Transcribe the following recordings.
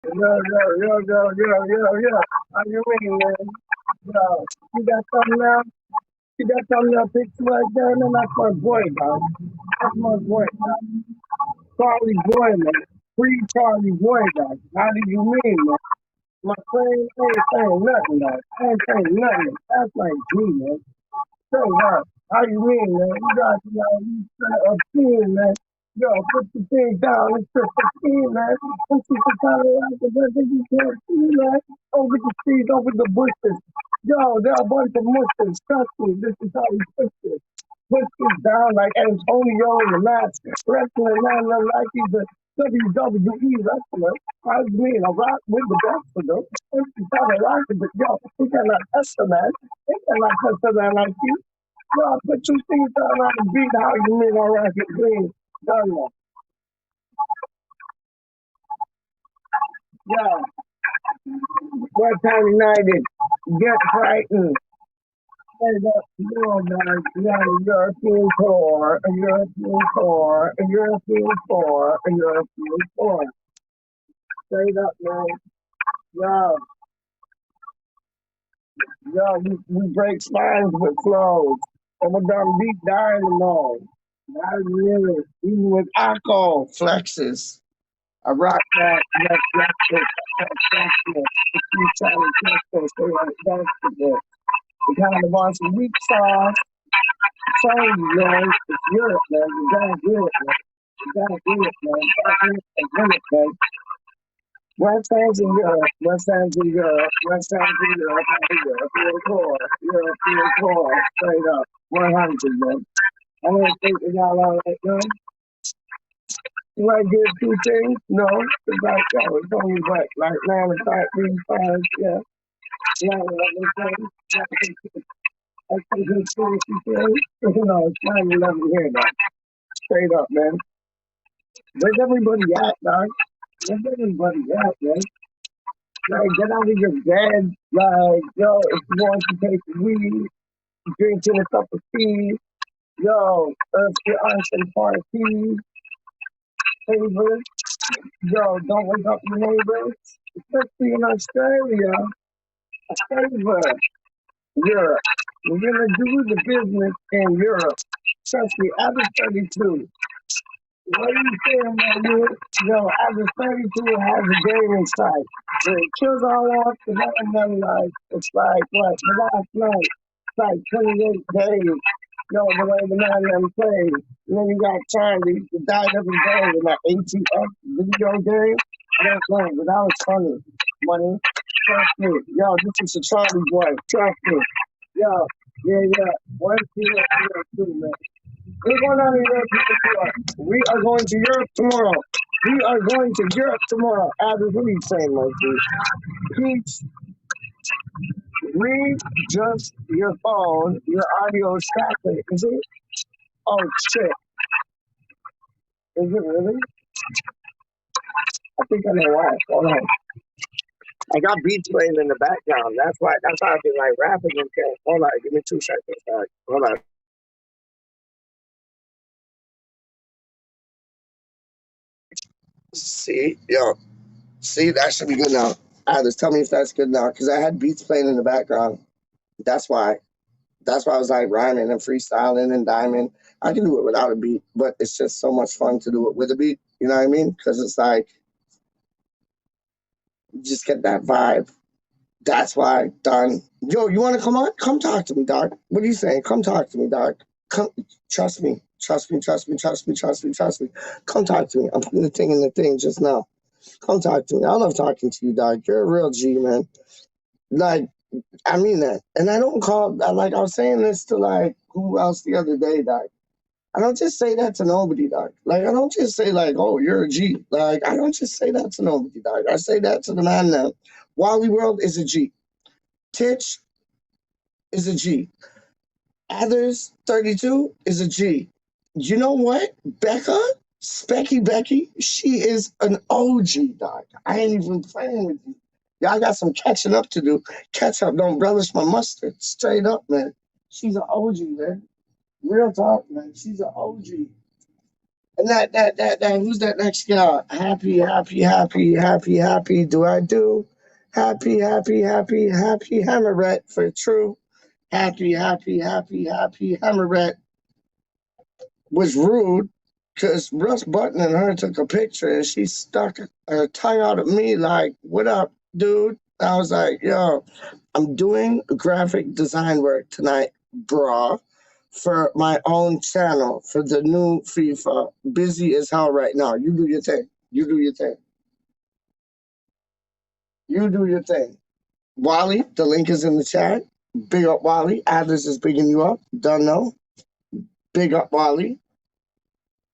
Yo. How you mean, man? Yo, you got something now? You got something else picture right there? Man, that's my boy, dog. That's my boy, dog. Charlie Boy, man. Free Charlie Boy, dog. How do you mean, man? My friend ain't saying nothing, dog. I ain't saying nothing. That's like G, man. Say what? How you mean, man? You got, you set up team, man. Yo, put the thing down and put the team, man. And see the kind of like the best that you can't see, man. Over the trees, over the bushes. Yo, there are a bunch of mushes. Trust me, this is how we push this. Push this down like Antonio in the match. Wrestling man like he's a WWE wrestler. I mean, I rock with the best of them. This is how they rock it, but yo, he cannot touch the man. He cannot touch the man like you. Yo, put two things down on the beat, how you mean all right, get green. Done that. Yeah, West Ham United, get frightened. Straight up, you know, man, you got a European tour, a European tour, a European tour, a European tour. Straight up, man. Yo, we break spines with flows. And we're done beat dynamo. Not really. Even with alcohol flexes. I rock that, if you try to catch those, they like basketball. The kind of on some weak sauce, change, man. It's Europe, man. You gotta do it, man. You gotta do it, man. You gotta do it and win it, man. West Ham's in Europe, West Ham's in Europe, West Ham's in Europe, European core, straight up, 100, man. I don't think we got all right, man. You might get two things? No, it's like, yo, it's only what, like 9 to 5, 3, 5, yeah. 9, 11 things. That's some good seriously things. No, it's 9, 11 here, dog. Straight up, man. Where's everybody at, dog? Where's everybody at, man? Like, get out of your bed. Like, yo, if you want to take weed, drinking a cup of tea, yo, if you're on some party, favors, yo, don't wake up your neighbors. Especially in Australia, a favor, Europe. We're gonna do the business in Europe. Trust me, after 32. What are you saying, man? Yo, after 32 has a game in sight. The kills all off the them like it's like what the last night. It's like 28 days. Yo, the way the man them plays. And then you got time to die every day in that ATX video game. I don't know, but that was funny. Money. Trust me. Yo, this is a Charlie boy. Trust me. Yo, yeah. 1, 2, 2, man. We're going on to Europe tomorrow. We are going to Europe tomorrow. We are going to Europe tomorrow. Adam, what are you saying, my dude? PeacH, read just your phone. Your audio is crackling. Is it? Oh, shit. Is it really? I think I know why. Hold on. I got beats playing in the background. That's why. That's how I've been like rapping and shit. Hold on. Give me 2 seconds. All right. Hold on. See? Yo. See, that should be good now. Alice, tell me if that's good now, because I had beats playing in the background. That's why. That's why I was like rhyming and freestyling and diming. I can do it without a beat, but it's just so much fun to do it with a beat. You know what I mean? Because it's like you just get that vibe. That's why, done. Yo, you want to come on? Come talk to me, dog. What are you saying? Come talk to me, dog. Come, trust me. Trust me. Trust me. Trust me. Trust me. Trust me. Come talk to me. I'm putting the thing in the thing just now. Come talk to me. I love talking to you, dog. You're a real G, man. Like, I mean that. And I don't call, like, I was saying this to, like, who else the other day, dog. I don't just say that to nobody, dog. Like, I don't just say, like, oh, you're a G. Like, I don't just say that to nobody, dog. I say that to the man now. Wally World is a G. tHa is a G. Others 32 is a G. You know what? Becca, Specky Becky, she is an OG, dog. I ain't even playing with you. Y'all got some catching up to do. Ketchup don't relish my mustard. Straight up, man. She's an OG, man. Real talk, man. She's an OG. And who's that next guy? Happy, happy, happy, happy, happy. Do I do? Happy, happy, happy, happy. Hammerette for true. Happy, happy, happy, happy. Hammerette was rude because Russ Button and her took a picture and she stuck her tongue out at me like, "What up, dude?" I was like, "Yo, I'm doing graphic design work tonight, brah, for my own channel for the new FIFA. Busy as hell right now. You do your thing. You do your thing. You do your thing." Wally, the link is in the chat. Big up Wally. Atlas is bigging you up. Don't know. Big up Wally.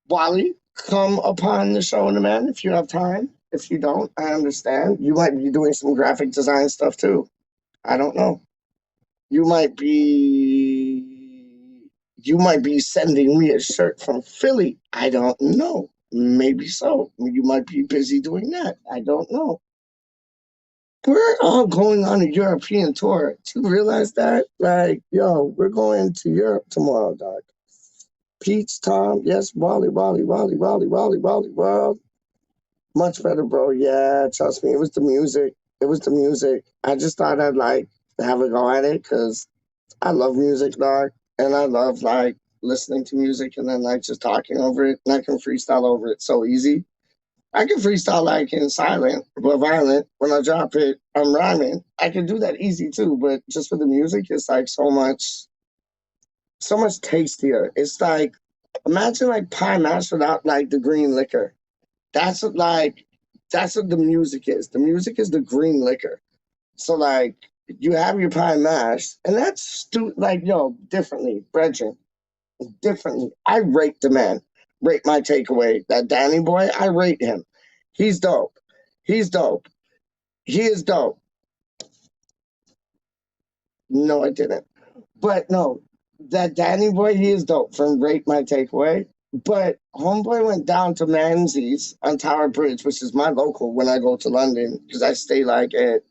Wally, come upon the show in a man if you have time. If you don't, I understand. You might be doing some graphic design stuff too. I don't know. You might be sending me a shirt from Philly. I don't know. Maybe so. You might be busy doing that. I don't know. We're all going on a European tour. Do you realize that? Like, yo, we're going to Europe tomorrow, dog. PeacH, Tom, yes, Wally, Wally, Wally, Wally, Wally, Wally, World. Much better, bro. Yeah, trust me. It was the music. It was the music. I just thought I'd like have a go at it because I love music, dog, and I love like listening to music and then like just talking over it. And I can freestyle over it so easy. I can freestyle like in silent but violent. When I drop it, I'm rhyming. I can do that easy too, but just for the music, it's like so much tastier. It's like imagine like pie mash without like the green liquor. That's what like that's what the music is. The music is the green liquor. So like you have your pie mash, and like yo differently, brethren, differently. I rate the man. Rate my takeaway. That Danny boy, I rate him. He's dope. He's dope. He is dope. No, I didn't. But no, that Danny boy, he is dope from Rate My Takeaway. But Homeboy went down to Manzi's on Tower Bridge, which is my local when I go to London, because I stay like at,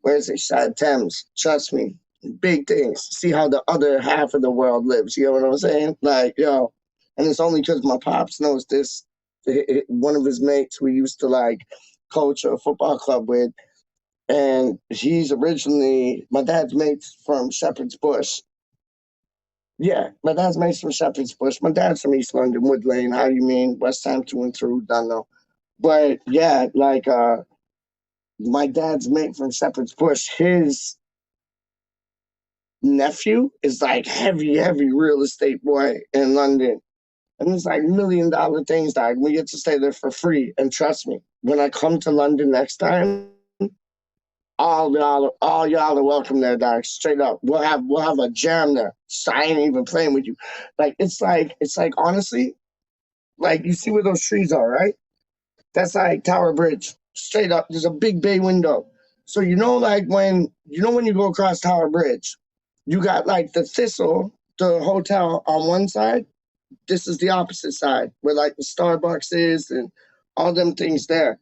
where is it? Shad Thames. Trust me. Big things. See how the other half of the world lives. You know what I'm saying? Like, yo. And it's only because my pops knows this. One of his mates we used to like coach a football club with, and he's originally my dad's mate's from Shepherd's Bush. Yeah, my dad's mate's from Shepherd's Bush. My dad's from East London, Wood Lane. How do you mean? West Ham through and through. Don't know. But yeah, like my dad's mate from Shepherd's Bush, his nephew is like heavy real estate boy in London. And it's like $1 million things, dog. We get to stay there for free. And trust me, when I come to London next time, all y'all are welcome there, dog. Straight up. We'll have a jam there. So I ain't even playing with you. Like it's like honestly, like you see where those trees are, right? That's like Tower Bridge. Straight up. There's a big bay window. So like when you go across Tower Bridge, you got like the Thistle, the hotel on one side. This is the opposite side where like the Starbucks is and all them things there.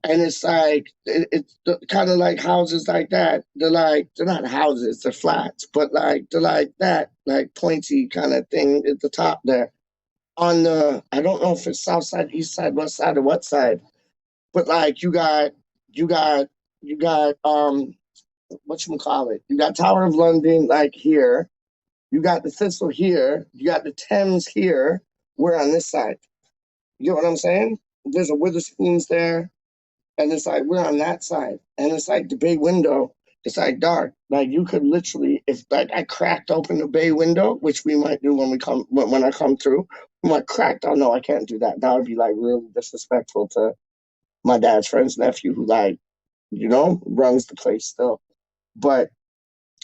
And it's like it's kind of like houses like that. They're not houses, they're flats, but like they're like that, like pointy kind of thing at the top there. On the I don't know if it's south side, east side, west side, or what side, but like you got what you call it? You got Tower of London like here. You got the Thistle here. You got the Thames here. We're on this side. You get what I'm saying? There's a Witherspoons there. And it's like we're on that side, and it's like the bay window. It's like dark. Like you could literally, if like I cracked open the bay window, which we might do when I come through. I'm like cracked. Oh no, I can't do that. That would be like really disrespectful to my dad's friend's nephew, who like runs the place still. But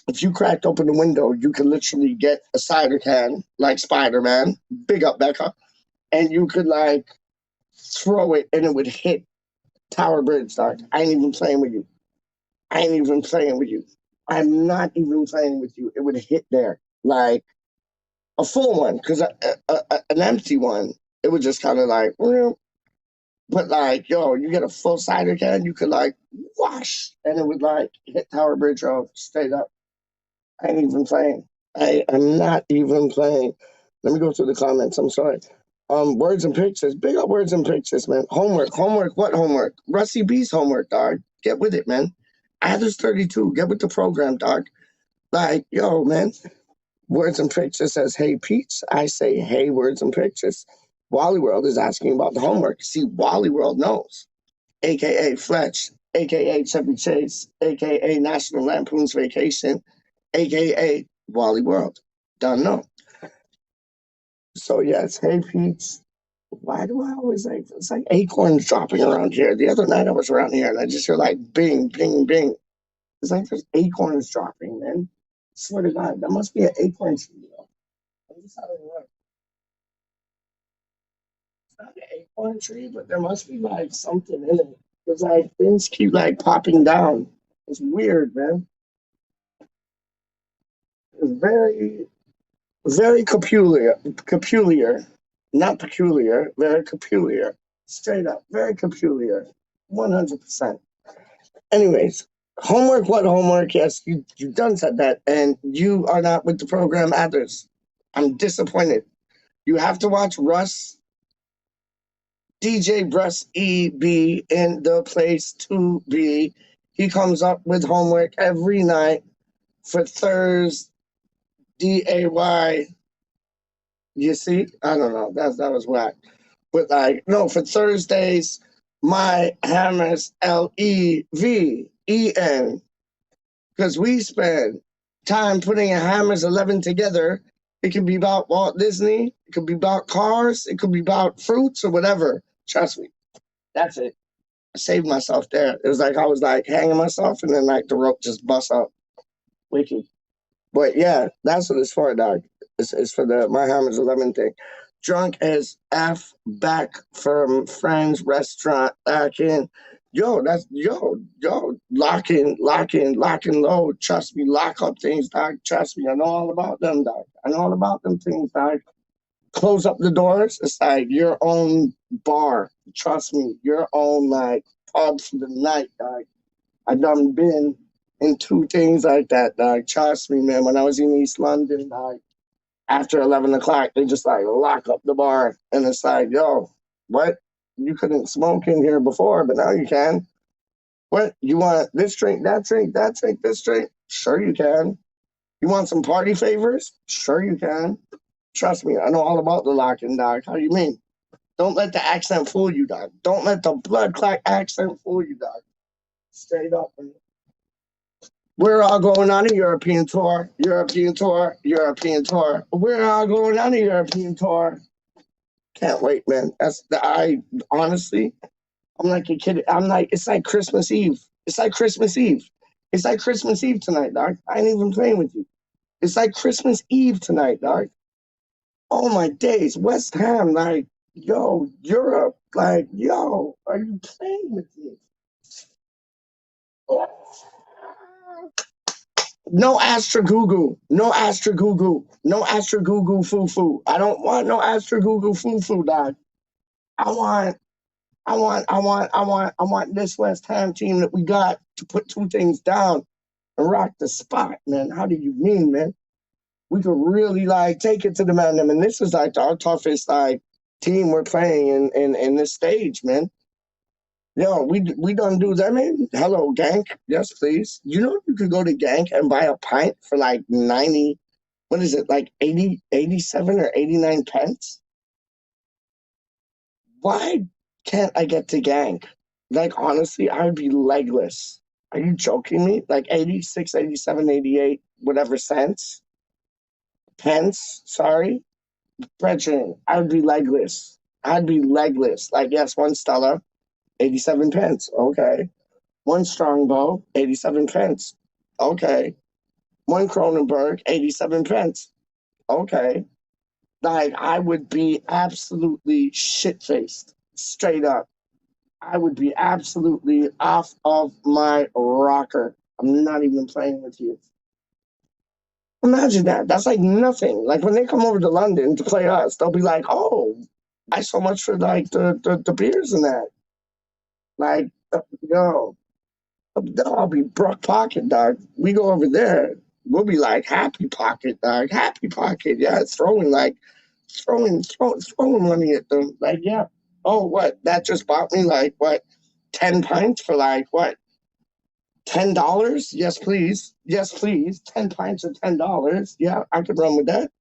if you cracked open the window, you could literally get a cider can like Spider Man. Big up Becca, and you could like throw it, and it would hit Tower Bridge, dog. I ain't even playing with you. I ain't even playing with you. I'm not even playing with you. It would hit there like a full one, because an empty one, it would just kind of like, well, but like, yo, you get a full cider can, you could like wash, and it would like hit Tower Bridge Road straight up. I ain't even playing. I'm not even playing. Let me go through the comments. I'm sorry. Words and pictures. Big up words and pictures, man. Homework. What homework? Rusty B's homework, dog. Get with it, man. Adder's 32. Get with the program, dog. Like, yo, man. Words and pictures says, hey, PeacH. I say, hey, words and pictures. Wally World is asking about the homework. See, Wally World knows. AKA Fletch. AKA Chevy Chase. AKA National Lampoon's Vacation. AKA Wally World. Don't know. So, yes, hey, PeacH. Why do I always like, it's like acorns dropping around here? The other night I was around here and I just hear like bing, bing, bing. It's like there's acorns dropping, man. Swear to God, that must be an acorn tree, though. I'm just having a look. It's not an acorn tree, but there must be like something in it. Because like things keep like popping down. It's weird, man. It's very, very peculiar. Not peculiar, very peculiar. Straight up, very peculiar. 100%. Anyways, homework, what homework? Yes, you done said that, and you are not with the program others. I'm disappointed. You have to watch Russ, DJ Russ EB in the place to be. He comes up with homework every night for Thursday. DAY. You see? I don't know. That was whack. But like, no, for Thursdays, my hammers LEVEN. Because we spend time putting a Hammers 11 together. It could be about Walt Disney. It could be about cars. It could be about fruits or whatever. Trust me. That's it. I saved myself there. It was like I was like hanging myself and then like the rope just bust up. Wicked. But yeah, that's what it's for, dog. It's for the My Hammers 11 thing. Drunk as F back from friends restaurant back in. Yo, lock in, low. Trust me, lock up things, dog. Trust me, I know all about them, dog. I know all about them things, dog. Close up the doors. It's like your own bar. Trust me, your own like pub for the night, dog. I done been in two things like that, dog. Trust me, man. When I was in East London, dog, after 11 o'clock, they just like lock up the bar. And it's like, yo, what? You couldn't smoke in here before, but now you can. What? You want this drink, that drink, this drink? Sure you can. You want some party favors? Sure you can. Trust me, I know all about the locking, dog. How do you mean? Don't let the accent fool you, dog. Don't let the blood clot accent fool you, dog. Straight up, man. We're all going on a European tour. European tour. We're all going on a European tour. Can't wait, man. I honestly, I'm like a kid. I'm like, it's like Christmas Eve. It's like Christmas Eve. It's like Christmas Eve tonight, dog. I ain't even playing with you. It's like Christmas Eve tonight, dog. Oh my days. West Ham, like, yo, Europe, like, yo, are you playing with me? Oh. No Astra Goo. No Astra Goo. No Astra Goo foo foo. I don't want no Astra Goo foo foo, dog. I want this West Ham team that we got to put two things down and rock the spot, man. How do you mean, man? We could really like take it to the man. And this is like our toughest like team we're playing in this stage, man. Yo, we don't do that, man. Hello, Gank. Yes, please. You know you could go to Gank and buy a pint for like 90, what is it, like 80, 87 or 89 pence? Why can't I get to Gank? Like, honestly, I would be legless. Are you joking me? Like 86, 87, 88, whatever cents? Pence, sorry. Brethren, I would be legless. I'd be legless. Like, yes, one Stella, 87 pence. Okay. One Strongbow, 87 pence. Okay. One Cronenberg, 87 pence. Okay. Like, I would be absolutely shit faced. Straight up. I would be absolutely off of my rocker. I'm not even playing with you. Imagine that. That's like nothing. Like when they come over to London to play us, they'll be like, "Oh, I so much for like the beers and that." Like, yo, I'll be broke pocket, dog. We go over there, we'll be like happy pocket, dog. Happy pocket, yeah. It's throwing like throwing money at them. Like, yeah. Oh, what? That just bought me like what? 10 pints for like what? $10? Yes, please. Yes, please. 10 pints at $10. Yeah, I could run with that.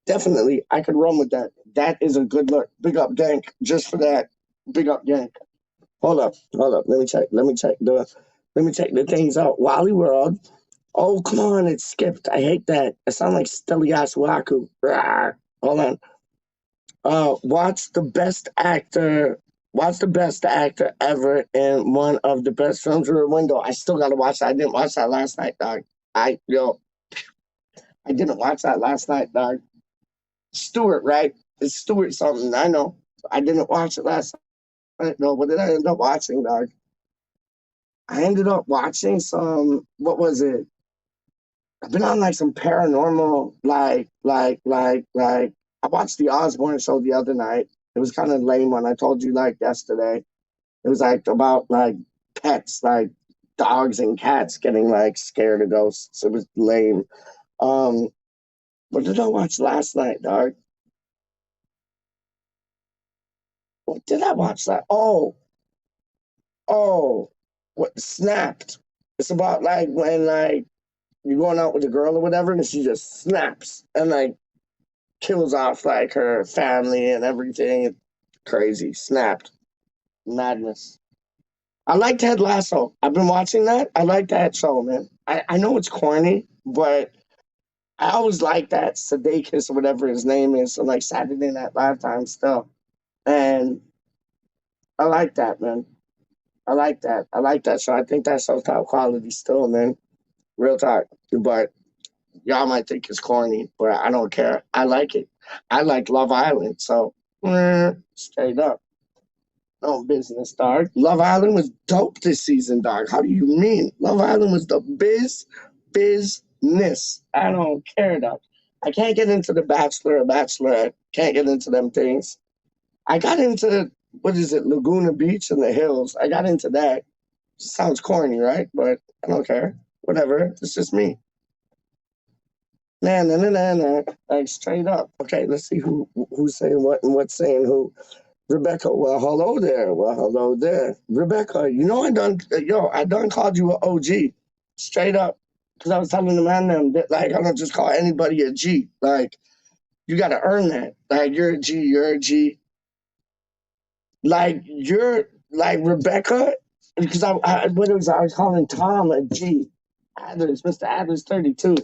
Definitely, I could run with that. That is a good look. Big up, Dank. Just for that. Big up, Dank. Hold up, hold up. Let me check. Let me check the things out. Wally World. Oh, come on, it skipped. I hate that. It sounds like Stelias Waku. Hold on. What's the best actor? What's the best actor ever in one of the best films Rear Window? I still gotta watch that. I didn't watch that last night, dog. I didn't watch that last night, dog. Stewart, right? It's Stewart something. I know. I didn't watch it last night. No, what did I end up watching, dog? I ended up watching some. What was it? I've been on like some paranormal, like. I watched the Osborne show the other night. It was kind of lame when I told you like yesterday. It was like about like pets, like dogs and cats getting like scared of ghosts. It was lame. Um, what did I watch last night, dog? What did I watch that? Oh, what Snapped. It's about like when like you're going out with a girl or whatever, and she just snaps and like kills off like her family and everything. It's crazy. Snapped. Madness. I like Ted Lasso. I've been watching that. I like that show, man. I know it's corny, but I always like that Sudeikis or whatever his name is, on like Saturday Night Live time still. And I like that, man. I like that. I like that show. I think that show's top quality still, man. Real talk. But y'all might think it's corny, but I don't care. I like it. I like Love Island, so straight up. No business, dog. Love Island was dope this season, dog. How do you mean? Love Island was the business. I don't care, dog. I can't get into the Bachelor or Bachelorette. Can't get into them things. I got into what is it, Laguna Beach and the Hills. I got into that. Sounds corny, right? But I don't care. Whatever. It's just me. Nah. Like straight up. Okay, let's see who's saying what and what's saying who. Rebecca, well, hello there. Well, hello there. Rebecca, you know I done called you an OG. Straight up. Because I was telling the man them that, like, I don't just call anybody a G. Like, you got to earn that. Like, you're a G, you're a G. Like, you're, like, Rebecca, because I was calling Tom a G. Adler's, Mr. Adler's 32.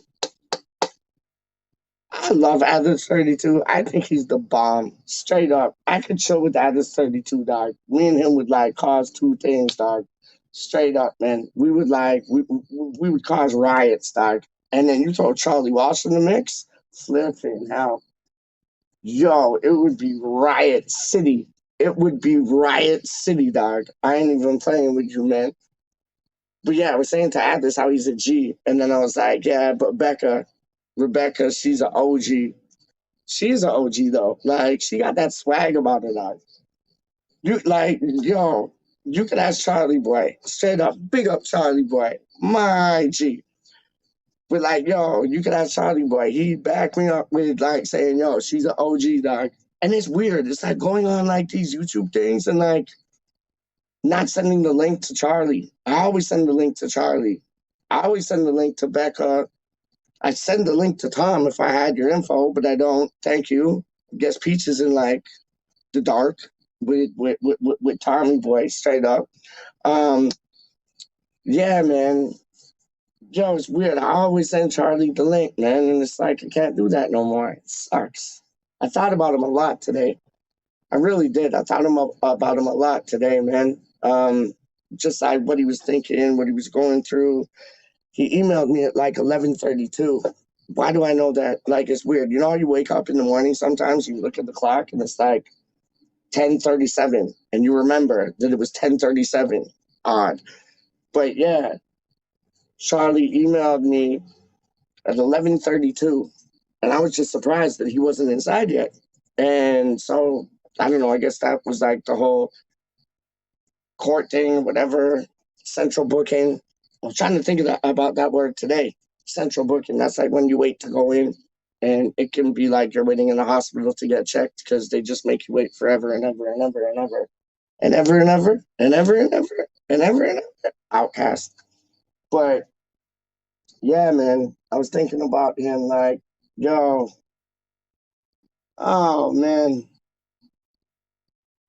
I love Atlas 32. I think he's the bomb. Straight up. I could chill with Atlas 32, dog. Me and him would like cause two things, dog. Straight up, man. We would like we would cause riots, dog. And then you throw Charlie Walsh in the mix, flipping hell. Yo, it would be riot city. It would be riot city, dog. I ain't even playing with you, man. But yeah, I was saying to Atlas how he's a G. And then I was like, yeah, but Rebecca, she's an OG. She's an OG though. Like she got that swag about her. Like you, like yo, you could ask Charlie Boy straight up. Big up Charlie Boy, my G. But like yo, you could ask Charlie Boy. He backed me up with like saying yo, she's an OG dog. And it's weird. It's like going on like these YouTube things and like not sending the link to Charlie. I always send the link to Charlie. I always send the link to Becca. I send the link to Tom if I had your info, but I don't. Thank you. Guess PeacH is in like the dark with Tommy Boy straight up. Um, yeah, man. Yo, it's weird. I always send Charlie the link, man, and it's like I can't do that no more. It sucks. I thought about him a lot today. I really did. I thought about him a lot today, man. Just like what he was thinking, what he was going through. He emailed me at like 11:32. Why do I know that? Like it's weird. You know how you wake up in the morning sometimes you look at the clock and it's like 10:37 and you remember that it was 10:37. Odd. But yeah, Charlie emailed me at 11:32 and I was just surprised that he wasn't inside yet. And so I don't know, I guess that was like the whole court thing, whatever, central booking. I was trying to think about that word today. Central booking. That's like when you wait to go in. and it can be like you're waiting in the hospital to get checked because they just make you wait forever and ever and ever and ever and ever and ever and ever and ever and ever and ever. Outcast. But yeah, man, I was thinking about him like, yo, oh man,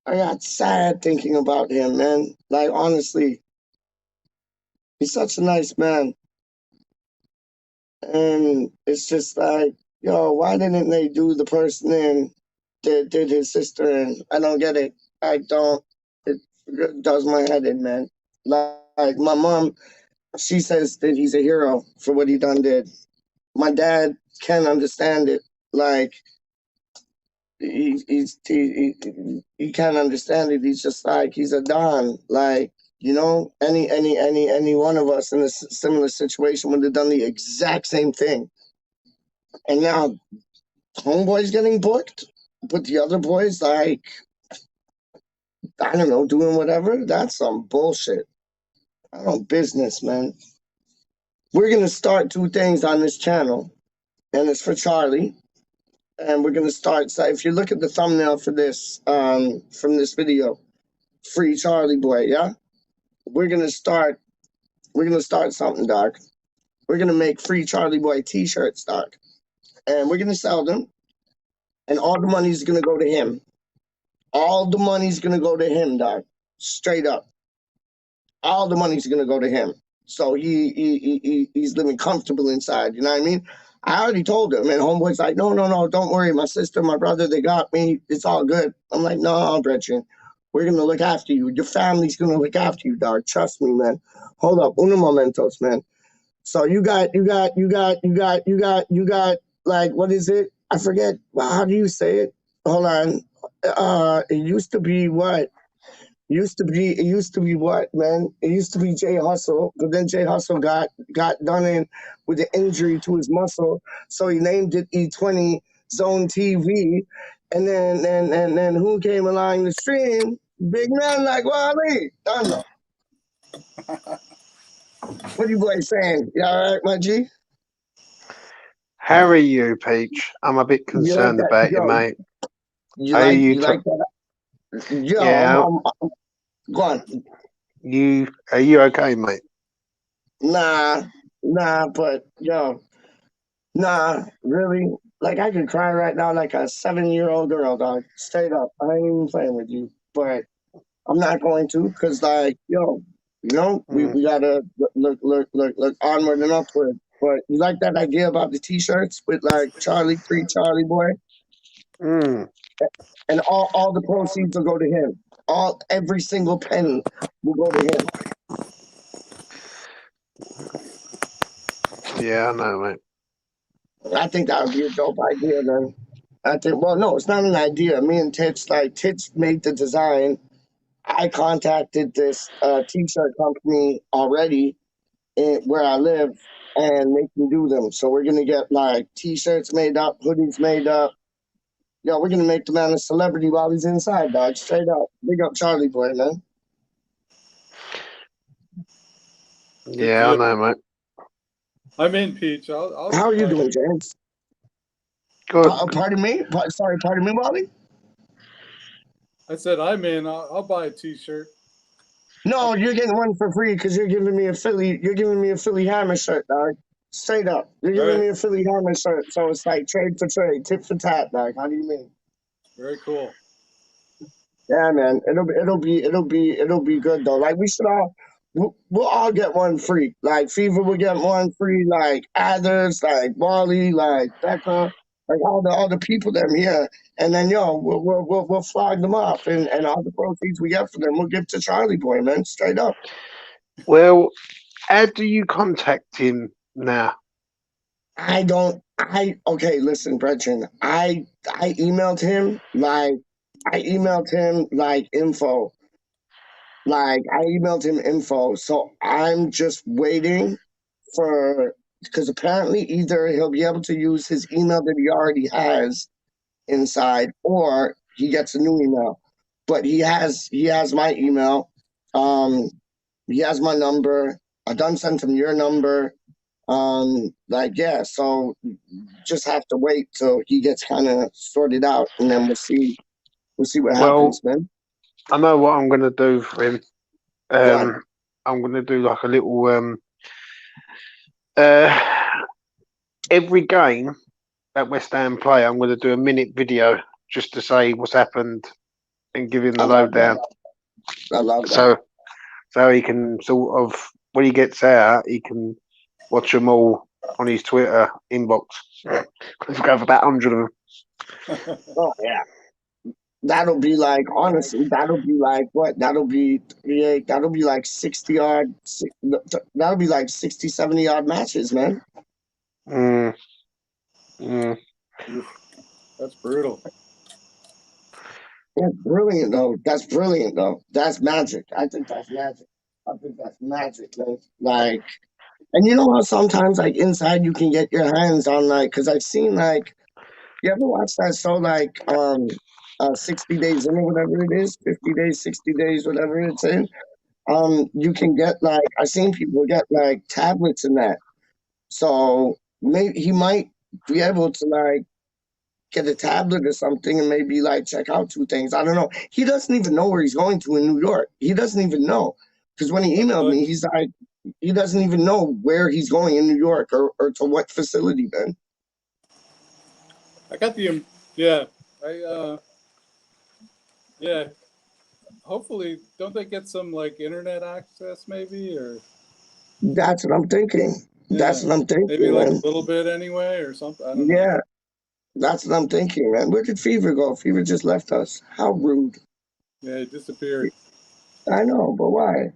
I got sad thinking about him, man. Like honestly, he's such a nice man. And it's just like, yo, why didn't they do the person in that did his sister in? I don't get it. I don't. It does my head in, man. Like my mom, she says that he's a hero for what he done did. My dad can't understand it. Like he can't understand it. He's just like he's a don. Like any one of us in a similar situation would have done the exact same thing. And now homeboy's getting booked, but the other boys like I don't know doing whatever. That's some bullshit. I don't business, man. We're gonna start two things on this channel, and it's for Charlie. And we're gonna start. So if you look at the thumbnail for this, from this video, free Charlie boy, yeah. We're gonna start. We're gonna start something, dog. We're gonna make free Charlie boy T-shirts, dog, and we're gonna sell them, and all the money's gonna go to him. All the money's gonna go to him, dog. Straight up. All the money's gonna go to him. So he's living comfortable inside. You know what I mean? I already told him, and homeboy's like, no, don't worry. My sister, my brother, they got me. It's all good. I'm like, no, Gretchen, we're gonna look after you. Your family's gonna look after you, dog. Trust me, man. Hold up, uno momentos, man. So you got like what is it? I forget. How do you say it? Hold on. It used to be what? It used to be what, man? It used to be Jay Hustle, but then Jay Hustle got done in with the injury to his muscle, so he named it E20 Zone TV. And then who came along the stream? Big man like Wally. Thunder. What you boys saying? You all right, my G? How are you, PeacH? I'm a bit You like concerned that? about you, Yo, mate. Are you? you like that? Yo, Yeah. go on. Are you okay, mate? Nah, but yo, nah, really? Like I could cry right now like a 7-year-old girl, dog. Straight up. I ain't even playing with you. But I'm not going to, because like, yo, Mm. we gotta look onward and upward. But you like that idea about the t-shirts with like Charlie, free Charlie boy? Mm. And all the proceeds will go to him. Every single penny will go to him. Yeah, I know, mate. I think that would be a dope idea, man. I think, well, no, it's not an idea. Me and Tits made the design. I contacted this t-shirt company already where I live, and they can do them. So we're gonna get like t-shirts made up, hoodies made up. Yo, we're gonna make the man a celebrity while he's inside, dog. Straight up. Big up Charlie boy, man. Good Yeah, I deal. know, mate. I'm in, PeacH. I'll How are you buy doing, it. James? Good. Pardon me? Sorry, pardon me, Wally? I said I'm in. I'll buy a T-shirt. No, you're getting one for free because you're giving me a Philly Hammer shirt, dog. Straight up. You're All giving right. me a Philly Hammer shirt, so it's like trade for trade, tit for tat, dog. How do you mean? Very cool. Yeah, man. It'll be good though. Like we'll all get one free. Like Fever will get one free. Like Athers, like Wally, like Becca, like all the people them here. And then we'll flag them off, and all the proceeds we get for them we'll give to Charlie Boy, man. Straight up. Well, how do you contact him now? I don't. I okay. Listen, Gretchen. I emailed him like info. Like I emailed him info, so I'm just waiting for because apparently either he'll be able to use his email that he already has inside, or he gets a new email. But he has my email. Um, he has my number. I done sent him your number. Like, yeah, so just have to wait till he gets kind of sorted out, and then we'll see what Well, happens, man. I know what I'm gonna do for him. What? I'm gonna do like a little uh every game that West Ham play. I'm gonna do a minute video just to say what's happened and give him I the love lowdown. that. I love that. So he can sort of when he gets out, he can watch them all on his Twitter inbox. We've got about 100 of them. Oh yeah. That'll be like, honestly, that'll be like what? That'll be 38. That'll be like 60 odd. That'll be like 60, 70 odd matches, man. Mm, mm. Oof, that's brutal. That's brilliant, though. That's brilliant, though. That's magic. I think that's magic. I think that's magic, man. Like, and you know how sometimes, like, inside you can get your hands on, like, because I've seen, like, you ever watch that show, like, 60 Days In or whatever it is, 50 days, 60 days, whatever it's in? You can get, like, I've seen people get, like, tablets and that. So maybe he might be able to, like, get a tablet or something and maybe like check out two things. I don't know. He doesn't even know where he's going to in New York. He doesn't even know. Because when he emailed me, he's like, he doesn't even know where he's going in New York or to what facility, man. I got the yeah. Yeah. Hopefully, don't they get some like internet access maybe or That's what I'm thinking. yeah, That's what I'm maybe thinking, like a man. little bit anyway or something. I don't know. Yeah, that's what I'm thinking, man. Where did Fever go? Fever just left us. How rude. Yeah, it disappeared. I know, but why?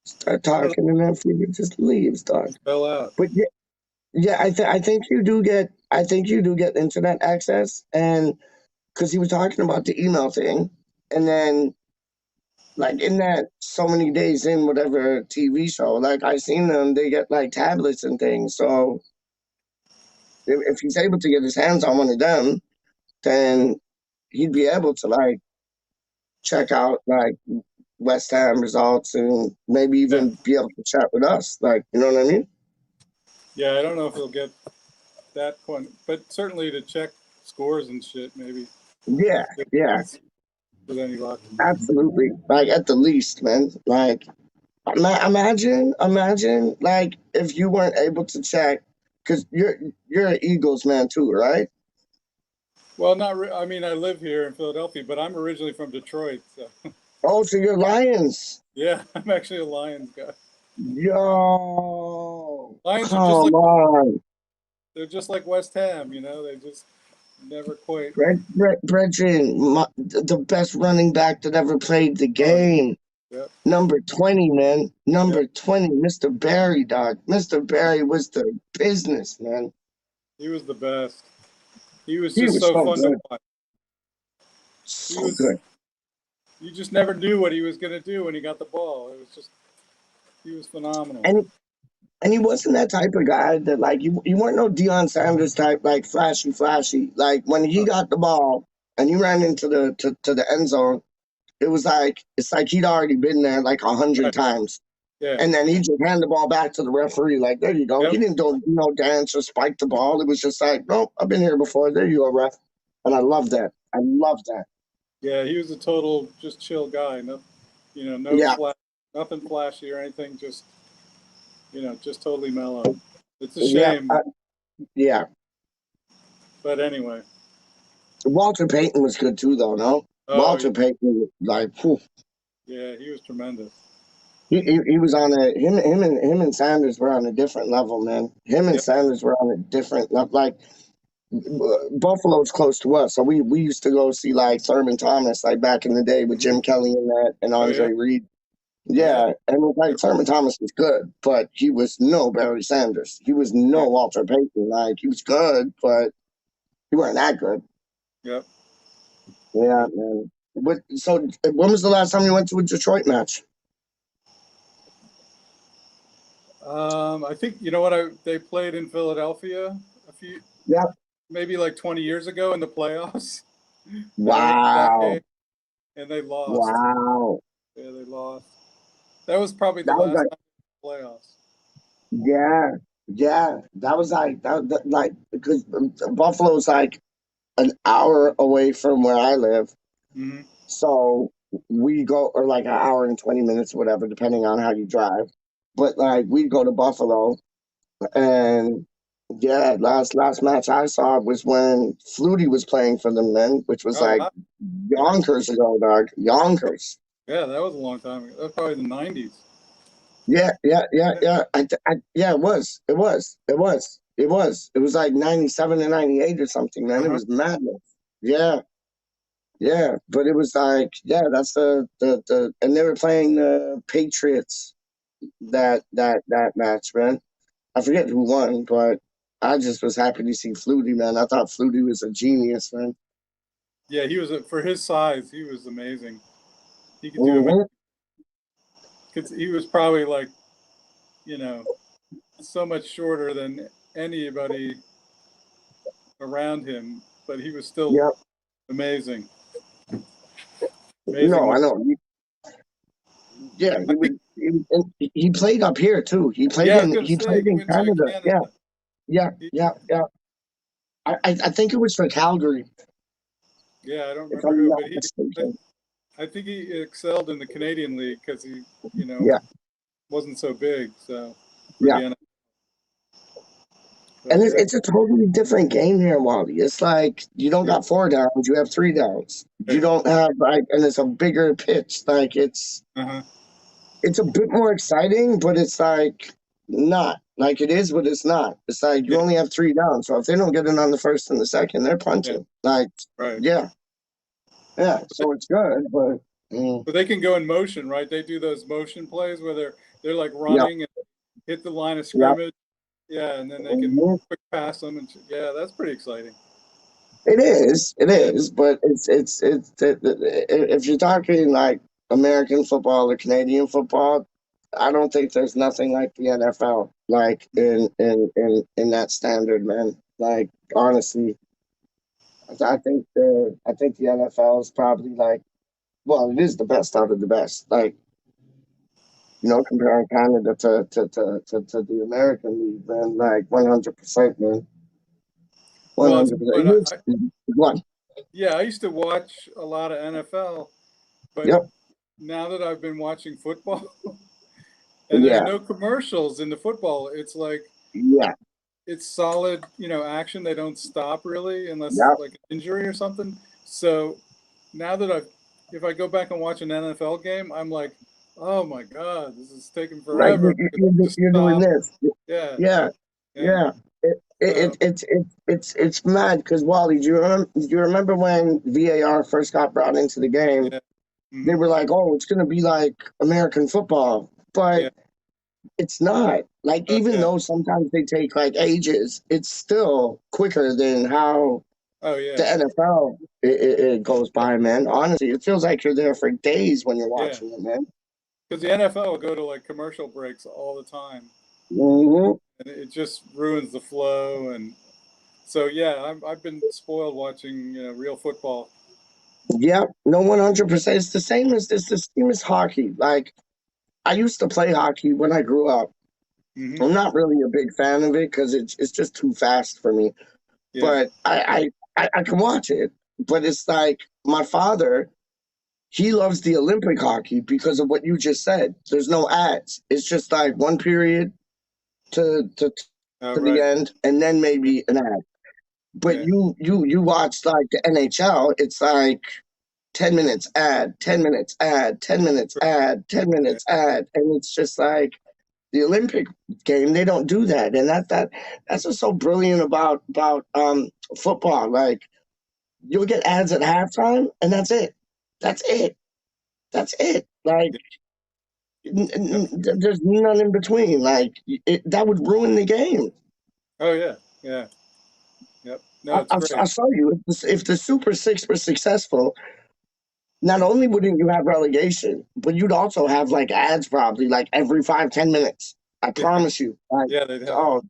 Start I don't know. talking and then Fever just leaves, dog. He fell out. But yeah, yeah, I think you do get internet access, and because he was talking about the email thing, and then like in that so many days in whatever TV show, like I seen them, they get like tablets and things. So if he's able to get his hands on one of them, then he'd be able to like check out like West Ham results and maybe Yeah. even be able to chat with us. Like, you know what I mean? Yeah, I don't know if he'll get that point, but certainly to check scores and shit maybe Yeah, yeah, with any luck. absolutely. Like at the least, man. Like imagine like if you weren't able to check because you're an Eagles man too, right? Well, not I mean I live here in Philadelphia, but I'm originally from Detroit. So Oh, so you're Lions. yeah, I'm actually a Lions guy. Yo, Lions are just come like on. they're just like West Ham, you know. They just never quite. Brethren, the best running back that ever played the Oh yeah, game. yep, Number 20, man. yep. Number 20, Mr. Barry, dog. Mr. Barry was the business, man. He was the best. He was He just was so so fun to good. watch. He So was. good. You just never knew what he was going to do when he got the ball. It was just he was phenomenal. And he wasn't that type of guy that like you weren't no Deion Sanders type like flashy. Like when he Uh, got the ball and he ran into to the end zone, it was like it's like he'd already been there like 100 right. times. Yeah. And then he just handed the ball back to the referee, like, there you go. He Yep. didn't do no dance or spike the ball. It was just like, nope, I've been here before. There you go, ref. And I love that. I love that. Yeah. He was a total just chill guy. No, no Yeah, flash, nothing flashy or anything. Just just totally mellow. It's a yeah, shame, yeah. but anyway. Walter Payton was good too, though, no? Oh yeah, Walter Payton, like, whew. yeah. He was tremendous. He was on a him and Sanders were on a different level, man. Him and Yep. Sanders were on a different level. Like Buffalo's close to us, so we used to go see like Thurman Thomas, like back in the day with Hmm. Jim Kelly and that and Oh yeah. Andre Reed. Yeah. Yeah, and it's like Yep. Thurman Thomas was good, but he was no Barry Sanders. He was no Yeah. Walter Payton. Like he was good, but he wasn't that good. Yep. Yeah, Yep. man. But so, when was the last time you went to a Detroit match? I think you know what they played in Philadelphia a few Yeah. maybe like 20 years ago in the playoffs. And I went to that Wow. game and they lost. Wow. Yeah, they lost. That was probably the That was last like, time in the playoffs. yeah. Yeah, that was like like because Buffalo's like an hour away from where I live, Hmm. so we go or like an hour and 20 minutes, whatever, depending on how you drive. But like we'd go to Buffalo, and yeah, last match I saw was when Flutie was playing for them then, which was Oh like wow. Yeah. yonkers ago, dog. Yonkers. Yeah, that was a long time ago. That was probably the 90s. Yeah. Yeah. Yeah, it was. It was. It was. It was. It was like 97 and 98 or something, man. It Uh-huh. was madness. Yeah. Yeah. But it was like, yeah, that's the and they were playing the Patriots that match, man. I forget who won, but I just was happy to see Flutie, man. I thought Flutie was a genius, man. Yeah, he was for his size, he was amazing. He could do amazing Hmm. because he was probably like, you know, so much shorter than anybody around him, but he was still Yeah. amazing. Amazing. No, I know. Yeah, I think. and he played up here too. Yeah, I was gonna He say played he in went to Canada. Canada. Yeah, yeah, He, yeah, yeah. I think it was for Calgary, yeah, I don't if remember I'm who, not but mistaken. I think he excelled in the Canadian league because he, you know, Yeah, wasn't so big. So for yeah. the NFL, And but yeah, it's a totally different game here, Wally. It's like you don't yeah, got four downs, you have three downs. You right. don't have like, and it's a bigger pitch. Like Uh-huh. it's a bit more exciting, but it's like not like it is, but it's not. It's like you Yeah, only have three downs, so if they don't get it on the first and the second, they're yeah, punching. Like, right. yeah, yeah. So it's good, but But they can go in motion, right? They do those motion plays where they're like yeah, running and hit the line of yeah. scrimmage. Yeah, and then they can Mhm. quick pass them, and yeah, that's pretty exciting. It Yeah, is, but if you're talking like American football or Canadian football, I don't think there's nothing like the NFL, like in that standard, man. Like honestly, I think the NFL is probably like, well, it is the best out of the best. Like, comparing Canada to the American League, man, like 100%, man. well, I'll tell you 100%. what, One. yeah, I used to watch a lot of NFL, but Yep. now that I've been watching football, and there's Yeah. no commercials in the football, it's like Yeah. it's solid, action. They don't stop really unless Yep. like an injury or something. So now that if I go back and watch an NFL game, I'm like, oh my god, this is taking Like forever. Just you're doing stop. this. Yeah, Yeah. yeah. Yeah. So It's mad because Wally, do you remember when VAR first got brought into the game? yeah, They hmm, were like, "Oh, it's gonna be like American football," but yeah, it's not. Like, even yeah. though sometimes they take like ages, it's still quicker than how Oh the yeah, NFL it goes by, man. Honestly, it feels like you're there for days when you're yeah. watching it, man. Because the NFL will go to like commercial breaks all the time, Hmm. and it just ruins the flow. And so yeah, I've been spoiled watching real football. Yeah, no, 100%. It's the same as hockey. Like, I used to play hockey when I grew up. Hmm. I'm not really a big fan of it because it's just too fast for me. Yeah. But I can watch it. But it's like my father, he loves the Olympic hockey because of what you just said. There's no ads. It's just like one period to to Oh to the right. end, and then Yeah. maybe an ad. But Yeah. you watch like the NHL, it's like 10 minutes ad, 10 minutes ad, 10 minutes ad, 10 Yeah. minutes ad, and it's just like the Olympic game. They don't do that, and that's what's so brilliant about football. Like, you'll get ads at halftime, and that's it. That's it. That's it. Like, Yeah. Yep. there's none in between. Like, that would ruin the game. Oh yeah. Yeah. Yep. No, it's I'll great. show you. If the Super Six were successful, not only wouldn't you have relegation, but you'd also have like ads probably like every 5-10 minutes. I Yeah. promise you. Like, Yeah. They'd have it. oh,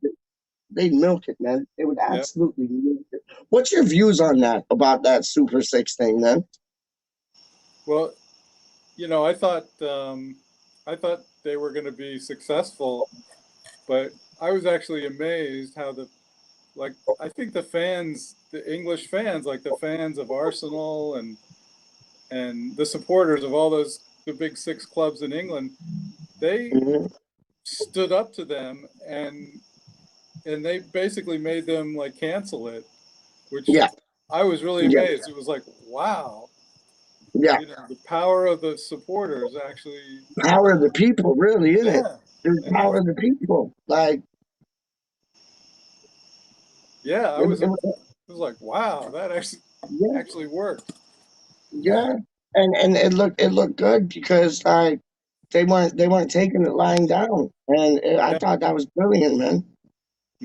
they'd milk it, man. They would Yep. absolutely milk it. What's your views on that about that Super Six thing, then? Well, I thought they were going to be successful, but I was actually amazed how I think the fans, the English fans, like the fans of Arsenal and the supporters of all the big 6 clubs in England, they Mhm. stood up to them and they basically made them like cancel it, which Yeah, I was really yeah, amazed. It was like, wow, yeah. the power of the supporters actually. Power of the people, really, isn't it? Yeah, The yeah, power of the people. Like, yeah. it, it, I was like, wow, that yeah, actually worked. yeah. And it looked good because like they weren't taking it lying down, and I Yeah. thought that was brilliant, man.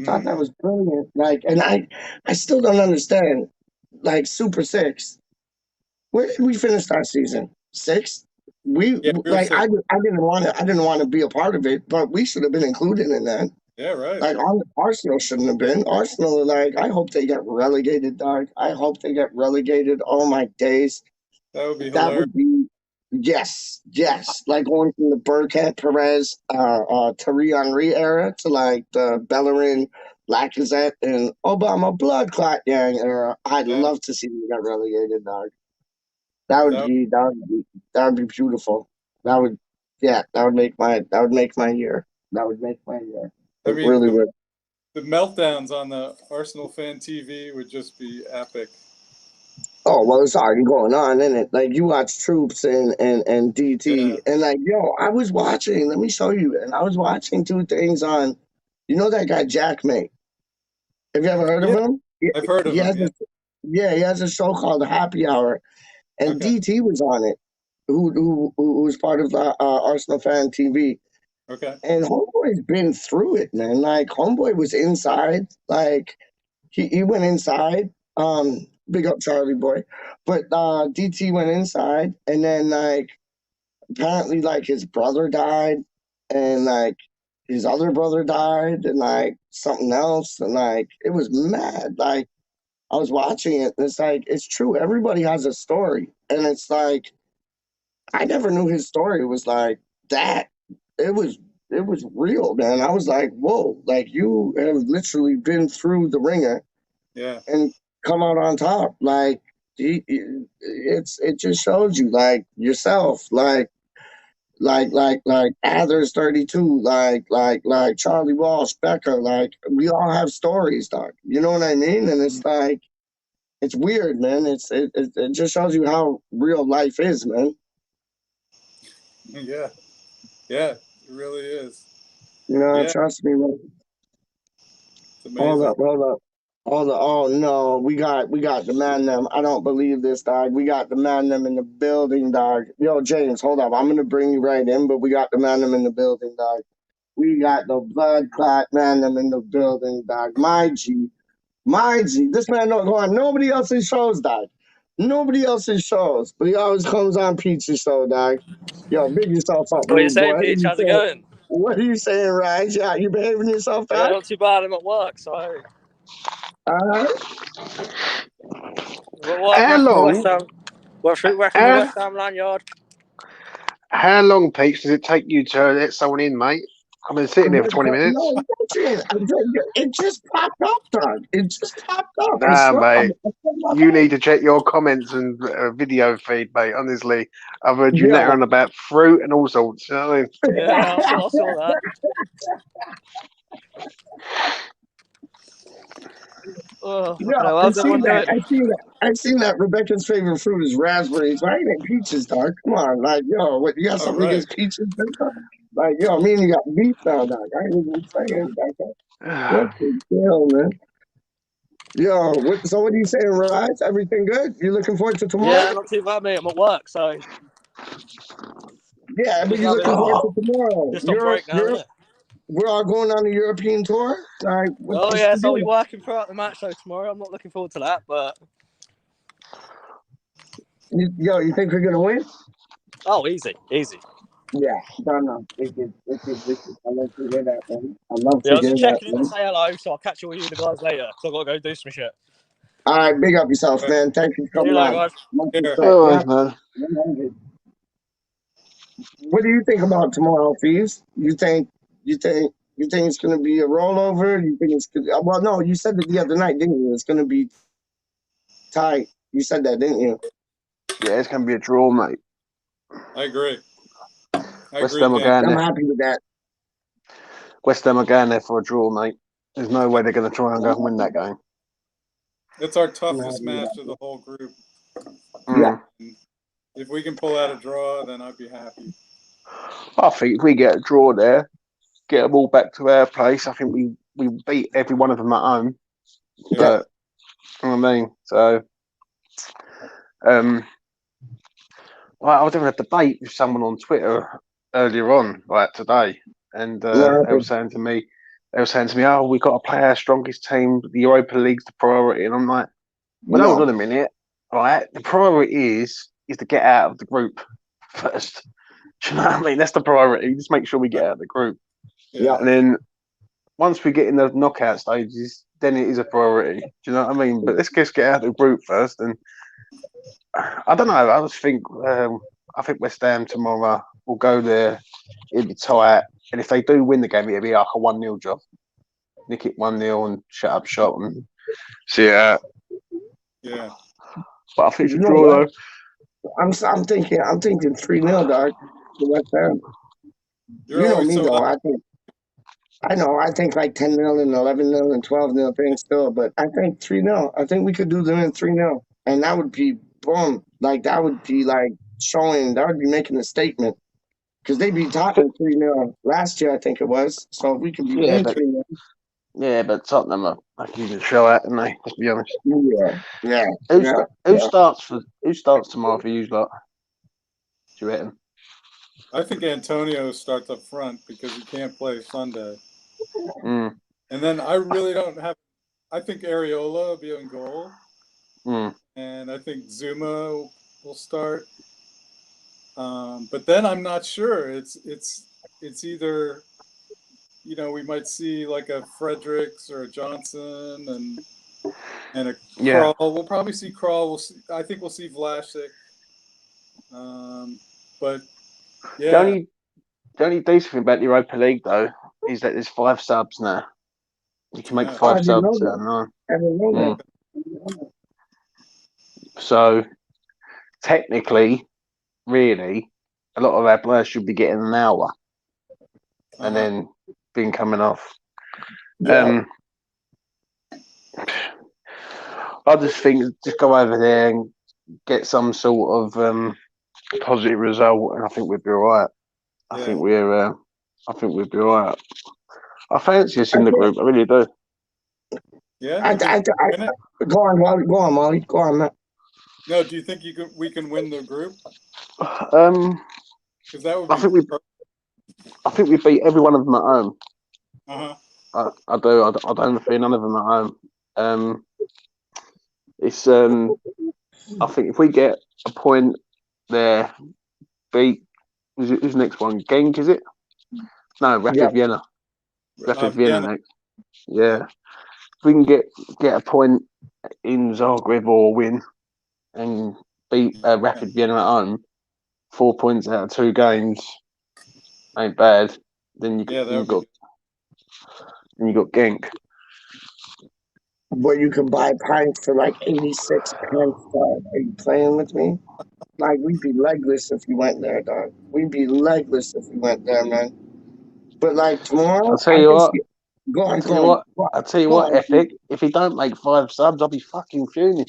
I thought Hmm. that was brilliant. Like, and I still don't understand. Like Super Six, where did we finish that season? Sixth. Yeah, we were Like sick. I didn't want to be a part of it, but we should have been included in that. Yeah, right. Like Arsenal shouldn't have been. Arsenal, like I hope they get relegated, dog. I hope they get relegated. Oh my days, That would be that hilarious. would be yes, yes. Like going from the Burkett Perez, Thierry Henry era to like the Bellerin, Lacazette, and Obama blood clot gang era. I'd Yeah, love to see them get relegated, dog. That would that, be that would be beautiful. That would that would make my year. That would make my year. I It mean, really would. the meltdowns on the Arsenal fan TV would just be epic. Oh well, it's already going on, isn't it? Like you watch Troops and Yeah, DT, and like yo, I was watching. Let me show you. And I was watching two things on. You know that guy Jack May? Have you ever heard of yeah. him? I've heard He of him. has Yeah. a yeah, he has a show called Happy Hour, and Okay. DT was on it. Who was part of the Arsenal fan TV. Okay. And Homeboy's been through it, man. Like Homeboy was inside. Like he went inside. Big up Charlie boy. But DT went inside and then like apparently like his brother died and like his other brother died and like something else and like it was mad. Like I was watching it and it's like it's true. Everybody has a story. And it's like I never knew his story was like that. It was it was real, man. I was like, whoa, like you have literally been through the ringer Yeah. and come out on top. Like it just shows you like yourself, like Athers 32, like Charlie Walsh, Becker, like we all have stories, dog. You know what I mean? And it's like it's weird, man. It just shows you how real life is, man. Yeah. Yeah. It really is. You know, Yeah. trust me, man. It's Hold amazing. up, hold up. Hold up. Oh no, we got the man them. I don't believe this, dog. We got the man them in the building, dog. Yo, James, hold up. I'm gonna bring you right in, but we got the man them in the building, dog. We got the blood clot man them in the building, dog. My G. My G. This man don't go on nobody else's shows, dog. Nobody else's shows. But he always comes on PeacH's show, dog. Yo, big yourself up, What are you rude boy. saying, PeacH? How's it going? What are you saying, Ryan? Yeah, you behaving yourself, Yeah, dog? not too bad. I'm at work, so Uh, we're How from the West long? Ham. We're from the How, West Ham lanyard. how long, Peach, does it take you to let someone in, mate? I've been sitting there for 20 minutes. No, it just popped up, dog. It just popped up. I Nah, swear. mate. I said my You bad. need to check your comments and video feed, mate. Honestly, I've heard you Yo. nattering about fruit and all sorts. You know what I mean? Yeah, I saw that. Oh, Yo, no, I how's seen everyone that. doing? I seen that Rebecca's favorite fruit is raspberries. Why ain't it peaches, dog? Come on, like, yo, what you got All something right. against peaches? Like, yo, me and you got beef now, dog. I ain't even saying that. What the hell, man? Yo, what are you saying, Rise? Everything good? You looking forward to tomorrow? Yeah, not too bad, mate. I'm at work, so Yeah, but just you looking having forward to tomorrow. just on break now, innit? We're all going on a European tour. Like, Oh what's the yes, I'll be deal? working throughout the match show tomorrow. I'm not looking forward to that, but You think we're gonna win? oh, easy, easy. Yeah, no. Wicked. I love to hear that, man. I love Yeah, I to was hear just that, checking in to man. say hello, so I'll catch you with you the guys later. Cause I gotta go do some shit. All right, big up yourself, All right. man. Thank you for See you coming later, on. guys. Much Here. respect. Oh, Yeah, man. 100. What do you think about tomorrow, Fees? You think You think it's going to be a rollover? You think it's gonna, well? No, you said it the other night, didn't you? It's going to be tight. You said that, didn't you? Yeah, it's going to be a draw, mate. I agree. West Ham are going I'm there. happy with that. West Ham are going there for a draw, mate. There's no way they're going to try and go and win that game. It's our I'm toughest happy with match that. of the whole group. Yeah. If we can pull out a draw, then I'd be happy. I think if we get a draw there, get them all back to our place, I think we beat every one of them at home. Yeah. But, you know what I mean? So, I was having a debate with someone on Twitter earlier on, like today, and they were saying to me, "Oh, we've got to play our strongest team. The Europa League's the priority." And I'm like, "Well, hold on a minute, right? The priority is to get out of the group first. Do you know what I mean? That's the priority. Just make sure we get out of the group, Yeah. and then once we get in the knockout stages, then it is a priority. Do you know what I mean? But let's just get out of the group first." And I don't know. I just think I think West Ham tomorrow will go there. It'll be tight, and if they do win the game, it'll be like a 1-0 job. Nick it 1-0 and shut up shop and see it out. Yeah. But I think it's a You know draw what? I'm thinking 3-0, dog. To West Ham. You're You know always me so though. I think like 10-0 and 11-0 and 12-0 things still, but I think 3-0. I think we could do them in 3-0, and that would be boom. Like that would be like showing. That would be making a statement because they beat Tottenham 3-0 last year, I think it was. So if we could beat them 3-0. Yeah, but Tottenham are fucking show out, and they. Let's be honest. Yeah. Who starts tomorrow for you lot? Do you reckon? I think Antonio starts up front because he can't play Sunday. Mm. And then I really don't have. I think Areola will be in goal, and I think Zuma will start. But then I'm not sure. It's either, we might see like a Fredericks or a Johnson and a Yeah. Krall. We'll probably see Krall. I think we'll see Vlasic. But yeah, The only decent thing about the Europa League though is that there's 5 subs now. You can make Yeah. 5 I didn't know subs that. out of 9. I didn't know that. So technically, really, a lot of our players should be getting an hour and then being coming off. Yeah. I just think just go over there and get some sort of positive result, and I think we'd be all right. I think we'd be all right. I fancy us in the group. I really do. Yeah. Go on, Molly. Go on, Matt. No, do you think we can win the group? Because that would be. I think we beat every one of them at home. Uh-huh. I do. I don't fear none of them at home. It's I think if we get a point there, beat who's next one? Genk, is it? No, Rapid Vienna. Rapid Vienna next. Yeah. If we can get a point in Zagreb or win and beat Rapid Vienna at home, 4 points out of 2 games ain't bad. Then you got Genk. Where you can buy pints for like 86 pence, dog. Are you playing with me? Like, we'd be legless if we went there, dog. We'd be legless if we went there, man. But like tomorrow, I'll tell you what. Go on. I'll tell you what, Epic. If he don't make 5 subs, I'll be fucking fuming.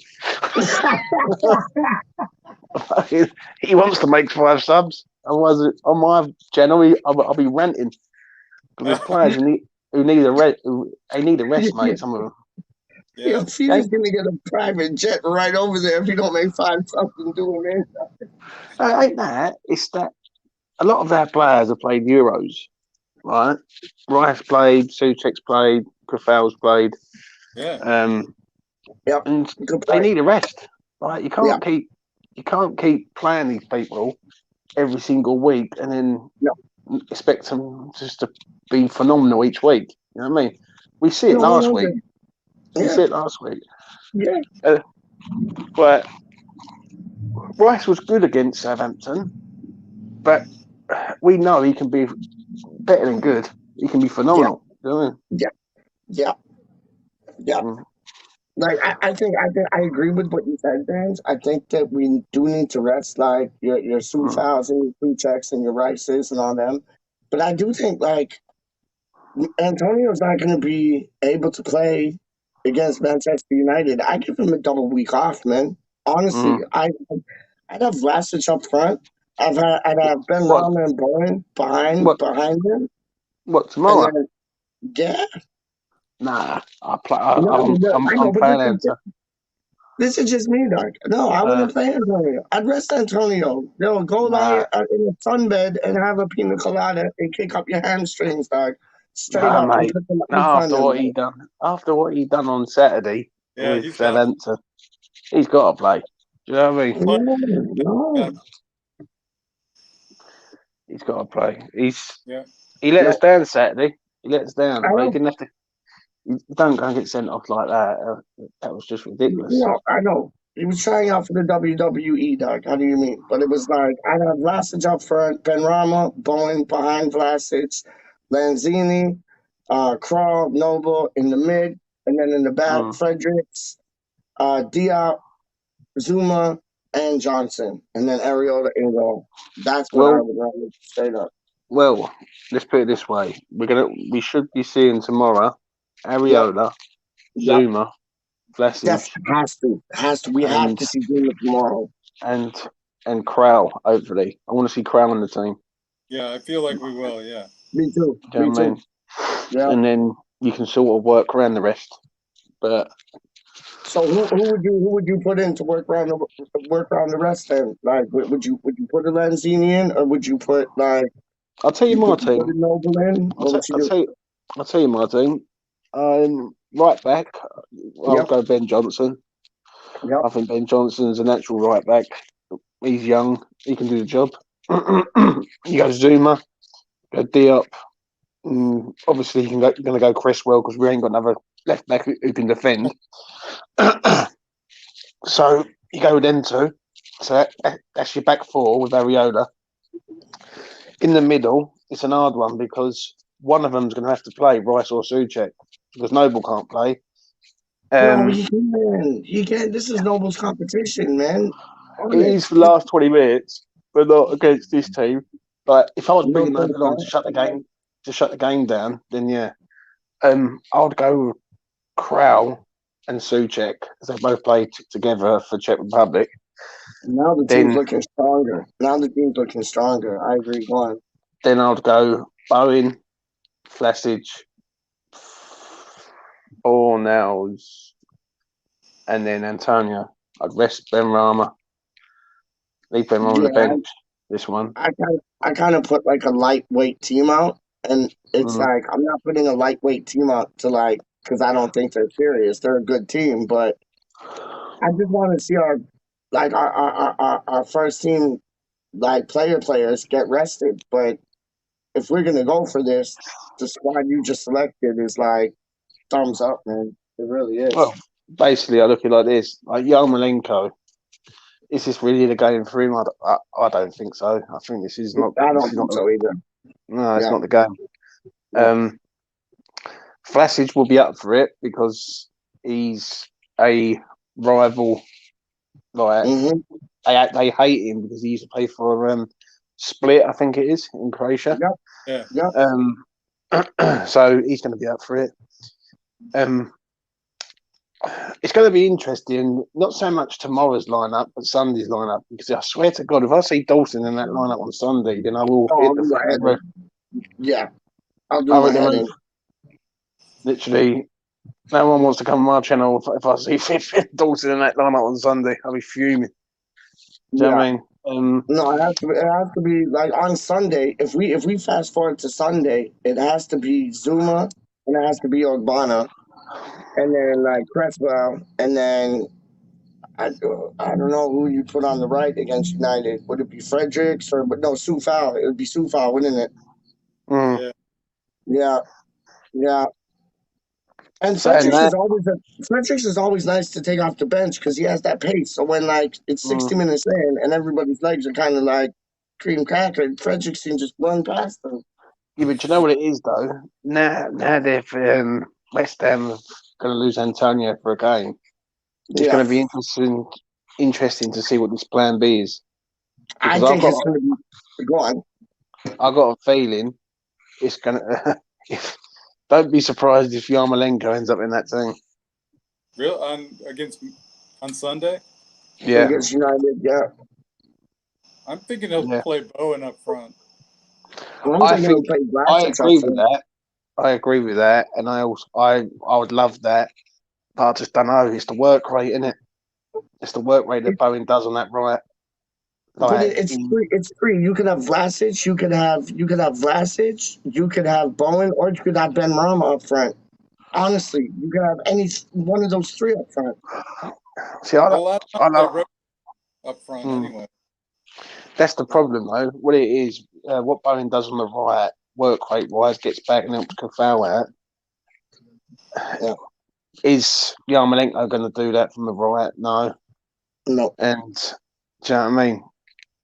He wants to make 5 subs. Otherwise, on my channel, I'll be ranting. Because there's players who need a rest, mate. Some of them. Yeah, Feeder's gonna get a private jet right over there if you don't make 5 subs and do it, man. Ain't that? It's that a lot of our players have played Euros, right? Rice played, Suchek's played, Krafal's played. Yeah. And they need a rest. Right? You can't keep playing these people every single week and then expect them just to be phenomenal each week. You know what I mean? We see it last week. Yeah. But Rice was good against Southampton, but we know he can be better than good. He can be phenomenal. You know what I mean? Yeah. Mm. Like I think I agree with what you said, Vance. I think that we do need to rest like your Mm. Sufals and your PeacHs and your Rices and all them. But I do think like Antonio's not going to be able to play against Manchester United. I give him a double week off, man. Honestly, Mm. I'd have Vlasic up front. I'd have Ben What? Rama and Bowen What? behind him, What and tomorrow? then yeah, Nah, no, no, I know, I'm but playing Enter. this is just me, Doc. No, I Uh, wouldn't play Antonio. I'd rest Antonio. Yo, go lie nah, in a sunbed and have a pina colada and kick up your hamstrings, Doc. Straight nah, up and mate. put them Nah, on them. after what he done on Saturday Yeah, with he's got to Southampton, he's got to play. Do you know what I mean? play. No, no. He's got to play. Yeah. He let No, us down Saturday. He let us down. I Like, he know. didn't have to. You don't go and get sent off like that. That was just ridiculous. No, I know. He was trying out for the WWE, Doc. How do you mean? But it was like I'd have Vlasic up front, Ben Rama, Bowen behind Vlasic, Lanzini, Kral, Noble in the mid, and then in the back, Mm. Fredericks, Diop, Zuma, and Johnson, and then Areola in goal. That's what I Well, would run straight up. well, let's put it this way: we should be seeing tomorrow Yep, Areola, yep. Zuma, Vlasic, Def has to. We have and to see Zuma tomorrow. and and Crowell. Hopefully, I want to see Crowell in the team. Yeah, I feel like we will. Yeah. Me too. Do you Me know what I too. mean? Yeah. And then you can sort of work around the rest. But So who would you put in to work around the rest then? Like would you put a Lanzini in or would you put like I'll tell you my would you put team. a Noble in? I'll, What t- would you do? I'll tell you my team. Right back, I'll Yep, go Ben Johnson. yep, I think Ben Johnson's a natural right back. He's young. He can do the job. You go Zuma, go Diop. Obviously, you're going to go Cresswell because we ain't got another left back who can defend. So you go with them two. So that's your back four with Areola. In the middle, it's an hard one because one of them's going to have to play, Rice or Souček, because Noble can't play. No, Um, he can. He can. This is Noble's competition, man. it On it. is for the last 20 minutes, but not against this team. But if I was You don't bringing think Noble on so? to shut the game down, then yeah. I would go with Krau and Souček, because they both played together for Czech Republic. Now the team's Then looking stronger. I agree. Go on. then I'd go Bowen, Vlasic, Fornals, and then Antonio. I'd rest Ben Rama, leave Ben Rama on the Yeah, bench. This one. I kind of put like a lightweight team out, and it's Mm. like I'm not putting a lightweight team out to like because I don't think they're serious. They're a good team, but I just want to see our first team like players get rested. But if we're gonna go for this, the squad you just selected is like thumbs up, man. It really is. Well, basically, I look at it like this: like Yarmolenko. Is this really the game for him? I don't think so. I think this is not. I This don't is not. think so either. No, it's Yeah, not the game. yeah. Vlasic will be up for it because he's a rival. Like Mm-hmm. they hate him because he used to play for Split, I think it is, in Croatia. Yep, Yeah. yep. So he's going to be up for it. It's going to be interesting, not so much tomorrow's lineup, but Sunday's lineup. Because I swear to God, if I see Dawson in that lineup on Sunday, then I will Oh, hit I'll the do my head fucking roof. in. Yeah, I'll do I my reckon, head mate, in. literally, no one wants to come on my channel if I see Dawson in that lineup on Sunday. I'll be fuming. Do you know what Yeah. I mean? No, it has to be like on Sunday. If we fast forward to Sunday, it has to be Zuma and it has to be Ogbonna and then like Cresswell and then I don't know who you put on the right against United. Would it be Fredericks or but no Sufal? It would be Sufal, wouldn't it? Mm. Yeah. Yeah, yeah. And Saying that, Fredericks is always nice to take off the bench because he has that pace. So when like it's 60 mm, minutes in and everybody's legs are kind of like cream cracker, Fredericks can just run past them. Yeah, but you know what it is though. Now they've West Ham are going to lose Antonio for a game. It's Yeah, going to be interesting to see what this plan B is. I Because think it's going to be. Go on. I got a feeling it's going to. Don't be surprised if Yarmolenko ends up in that team. Real on Sunday. Yeah, Against United, yeah. I'm thinking he'll yeah. play Bowen up front. I'm I thinking he'll think play I Vlasic up agree with front. that. I agree with that, and I would love that, but I just don't know. It's the work rate, isn't it? It's the work rate that Bowen does on that right. But Like, it's free. It's free. You could have Vlasic. You could have Vlasic. You could have Bowen, or you could have Ben Rama up front. Honestly, you could have any one of those three up front. see, A lot of I times they know. rotate up front anyway. That's the problem, though. What it is, what Bowen does on the right, work rate wise, gets back and helps Kafal out. Yeah. Is Yarmolenko going to do that from the right? No. No. And do you know what I mean?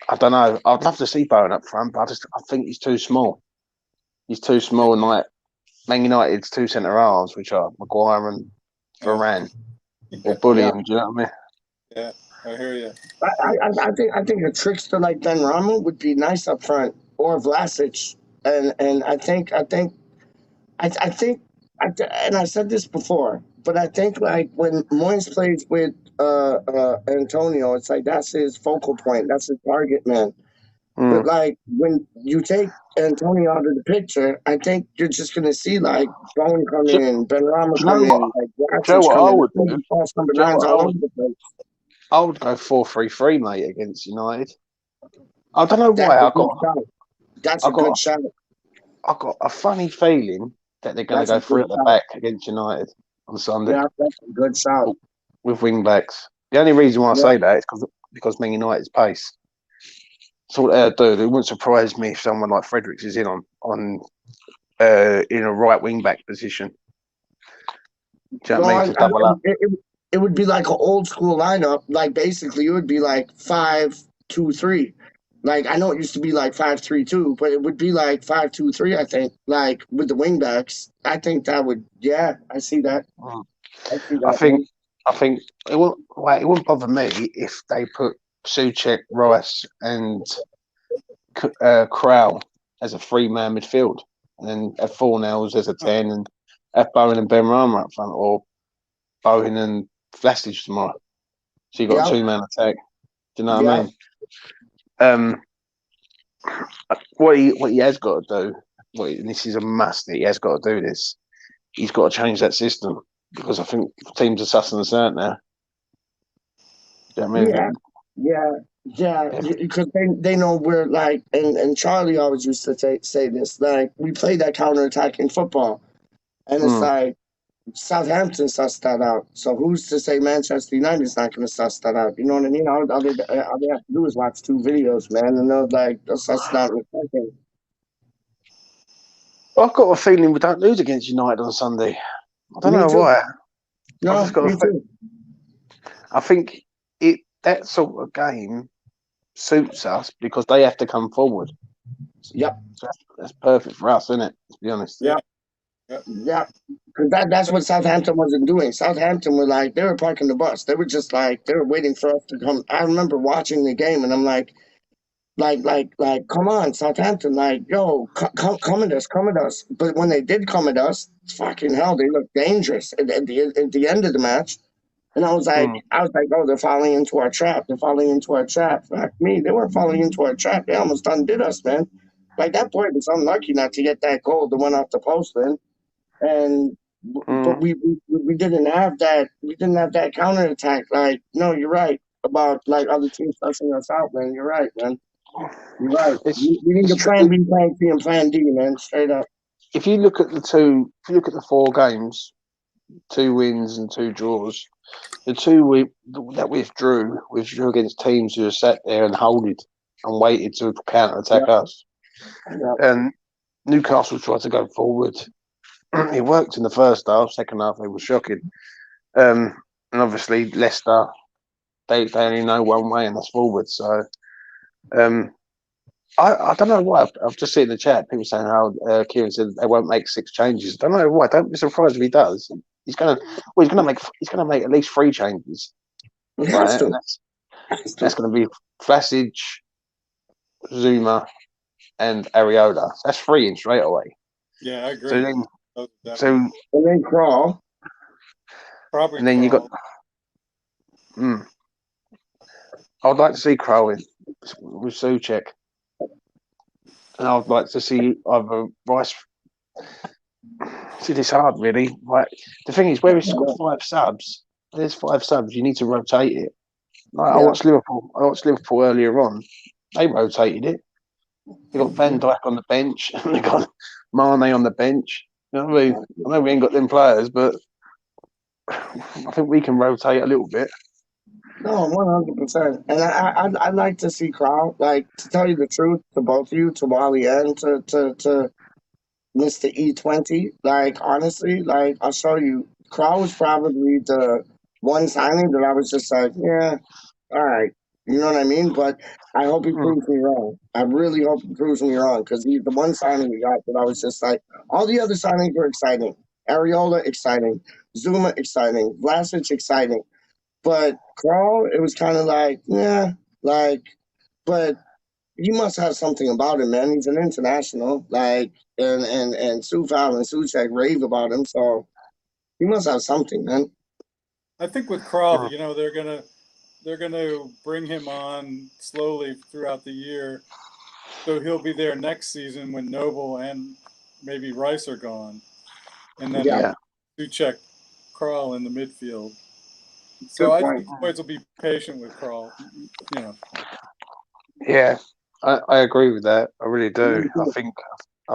I don't know. I'd love to see Bowen up front, but I think he's too small. He's too small, and like Man United's two centre halves, which are Maguire and Varane, or BuiLdiNg. Do you know what I mean? Yeah, I hear you. I think a trickster like Ben Rama would be nice up front, or Vlasic, and I think, and I said this before, but I think like when Moyes plays with Antonio, it's like that's his focal point, that's his target man. But like when you take Antonio out of the picture, I think you're just gonna see like Bowen come Do, in, Ben Rama do you know come what? in, like Do you know Vlasic what come I in. would It's gonna do? be false number Do you know nines what all over the place. I would go 4-3-3, mate, against United. I don't know That's why. a good shot. That's I a good got, shot. I got a funny feeling that they're going to That's a go good three at the shot. back against United on Sunday Yeah, that's a good shot. with wing backs. The only reason why I Yeah. say that is because Man United's pace. That's what they'll do. It wouldn't surprise me if someone like Fredericks is in in a right wing back position. Do you know what I mean? To double up. It would be like an old school lineup. Like basically, it would be like 5-2-3. Like I know it used to be like 5-3-2, but it would be like 5-2-3. I think like with the wingbacks. I think that would. Yeah, I see that. I see I that. think it wouldn't bother me if they put Suchek, Rice, and Crowell as a 3-man midfield, and then have Fornells as a 10, and have Bowen and Ben Rama up front, or Bowen and Vlasic tomorrow. So you've got Yeah, a 2-man attack. Do you know what yeah, I mean? What he has got to do, and this is a must, he has got to do this. He's got to change that system because I think teams are sussing us out now. Do you know what I mean? yeah. Because they know we're like, and Charlie always used to say this. Like we play that counter-attacking football, and it's like. Southampton sussed that out. So who's to say Manchester United's not going to suss that out? You know what I mean? All they have to do is watch 2 videos, man, and they'll suss it out in a second. I've got a feeling we don't lose against United on Sunday. I don't Me know too. why. No, I've just got me too. I think that sort of game suits us because they have to come forward. Yep. So that's perfect for us, isn't it? To be honest. Yep. Yep. Because that's what Southampton wasn't doing. Southampton were like, they were parking the bus. They were just like, they were waiting for us to come. I remember watching the game and I'm like, come on, Southampton, like, yo, come at us. But when they did come at us, fucking hell, they looked dangerous at the end of the match. And I was like, oh, they're falling into our trap. They're falling into our trap. Fuck me, they weren't falling into our trap. They almost undid us, man. Like that boy was unlucky not to get that goal that went off the post then. And but we didn't have that. We didn't have that counterattack. Like, no, you're right about like other teams sussing us out, man. You're right, man. You're right. We need a plan B, plan C, and plan D, man. Straight up. If you look at the 4 games, 2 wins and 2 draws, the 2 that withdrew against teams who sat there and holded and waited to counter attack us. Yeah. And Newcastle tried to go forward. It worked in the first half. Second half, it was shocking. And obviously Leicester, they only know one way, and that's forward. So I don't know why. I've just seen in the chat people saying how Kieran said they won't make 6 changes. I don't know why. Don't be surprised if he does. He's gonna make at least 3 changes. He has Right? to. And that's gonna be Vlasic, Zuma, and Areola. That's 3 in straight away. Yeah, I agree. So then, Definitely. And then Crawl. Probably. and then you got. I would like to see Crowley with Suchek. And I would like to see either Rice. See, this hard, really. Like, the thing is, where it's got 5 subs, there's 5 subs, you need to rotate it. Like, I watched Liverpool earlier on. They rotated it. They got Van Dijk on the bench, and they got Mane on the bench. You know what I mean? I know we ain't got them players, but I think we can rotate a little bit. No, 100%. And I'd like to see Crow, like, to tell you the truth, to both of you, to Wally and to Mr. E20. Like, honestly, like, I'll show you. Crow was probably the one signing that I was just like, yeah, all right. You know what I mean? But I hope he proves me wrong. I really hope he proves me wrong, because he's the one signing we got that I was just like, all the other signings were exciting. Areola, exciting. Zuma, exciting. Vlasic, exciting. But Crawl, it was kind of like, yeah, like, but he must have something about him, man. He's an international, like, and Sufal and Suchek rave about him, so he must have something, man. I think with Crawl, you know, they're gonna bring him on slowly throughout the year, so he'll be there next season when Noble and maybe Rice are gone, and then Suchek, Crawl in the midfield. So I think Boys will be patient with Crawl, you know. Yeah, I agree with that. I really do. I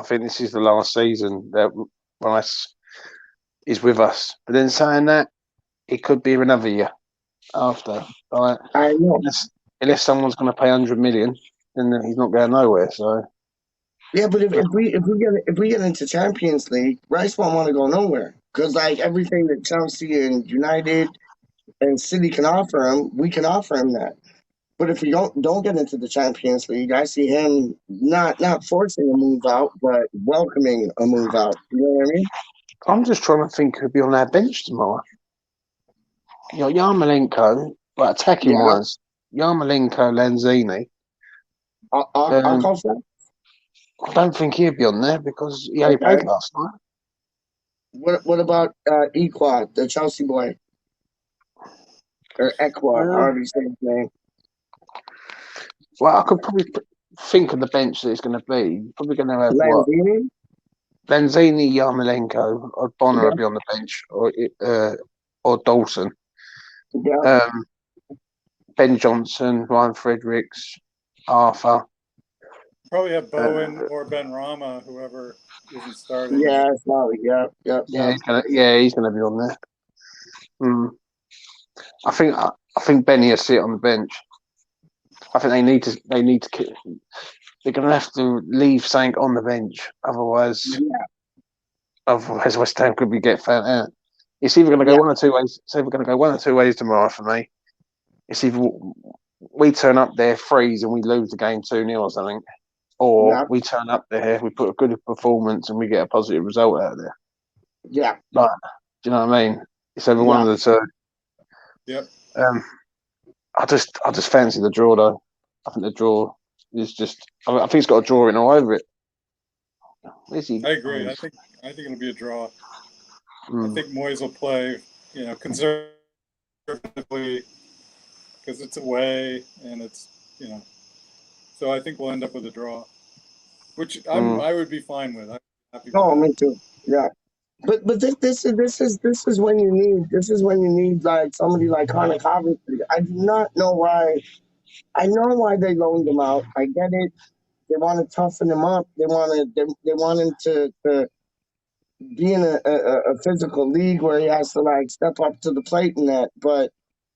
think this is the last season that Rice is with us. But then saying that, it could be another year after. Right? I know. Unless someone's going to pay 100 million, then he's not going nowhere. So yeah, but if we get into Champions League, Rice won't want to go nowhere, because like everything that Chelsea and United and City can offer him, we can offer him that. But if we don't get into the Champions League, I see him not forcing a move out, but welcoming a move out. You know what I mean? I'm just trying to think who'd be on our bench tomorrow. You know, Yarmolenko, like attacking wise, Yarmolenko, Lanzini. I'll call for that. I don't think he'd be on there because he only played last night. What about Equad, the Chelsea boy? Or Equad, however you say his name. Well, I could probably think of the bench that it's going to be. Probably going to have Lanzini? Lanzini, Yarmolenko, or Bonner will be on the bench, or Dawson. Yeah. Ben Johnson, Ryan Fredericks, Arthur. Probably have Bowen or Ben Rama, whoever isn't starting. Yeah, probably. Yeah. He's gonna be on there. I think Benny will sit on the bench. I think they need to. They're gonna have to leave Sank on the bench, otherwise West Ham could get found out. It's either going to go one or two ways. It's either going to go one or two ways tomorrow for me. It's either we turn up there, freeze, and we lose the game 2-0 or something, or we turn up there, we put a good performance, and we get a positive result out of there. Yeah. Like, do you know what I mean? It's either one of the two. Yep. I just fancy the draw though. I think the draw is just. I think it's got a draw in all over it. Where's he? I agree. I think it'll be a draw. I think Moyes will play, conservatively, because it's away and it's, so I think we'll end up with a draw, which I would be fine with. I'm happy with that. Me too. Yeah. But this is when you need like somebody like Connor Coventry. I do not know why. I know why they loaned him out. I get it. They want to toughen him up. They want him to be in a physical league where he has to like step up to the plate and that. But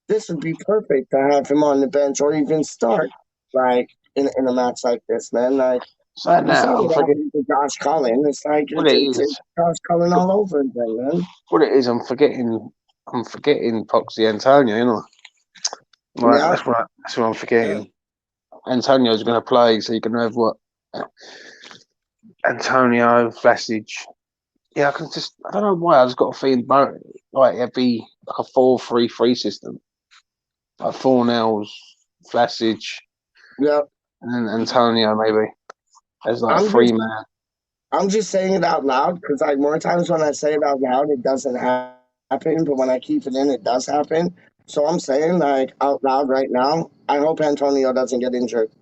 this would be perfect to have him on the bench or even start like in a match like this, man. Like. So now I'm forgetting Josh Cullen. It's like it's Josh Cullen all over again, man. What it is, I'm forgetting Poxy Antonio, you know. Right, that's what I'm forgetting. Antonio's going to play, so you can have what Antonio, Vlasic. Yeah, I don't know why. I just got a feeling like it'd be like a 4-3-3 system, like Fornells, Vlasic, Yeah. and then Antonio maybe as like a three-man. I'm just saying it out loud because like more times when I say it out loud, it doesn't happen. But when I keep it in, it does happen. So I'm saying like out loud right now, I hope Antonio doesn't get injured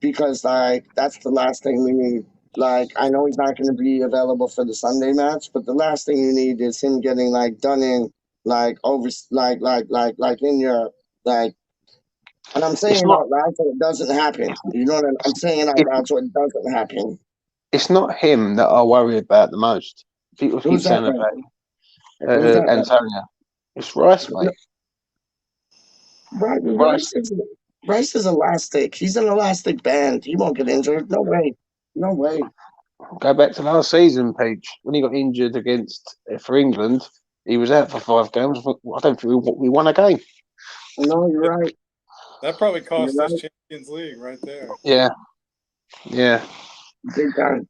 because like that's the last thing we need. Like I know he's not going to be available for the Sunday match, but the last thing you need is him getting like done in like over like in Europe. Like, and I'm saying It's it not. out loud so it doesn't happen. You know what I'm saying it out loud so it doesn't happen. It's not him that I worry about the most. People keep Who's that saying then? about Who's that then? Antonio. It's Rice, mate. Rice. Rice is elastic. He's an elastic band. He won't get injured. No way. No way. Go back to last season, PeacH. When he got injured against for England, he was out for 5 games. I don't think we won a game. No, you're right. That probably cost You're us right. Champions League right there. Yeah. Big time.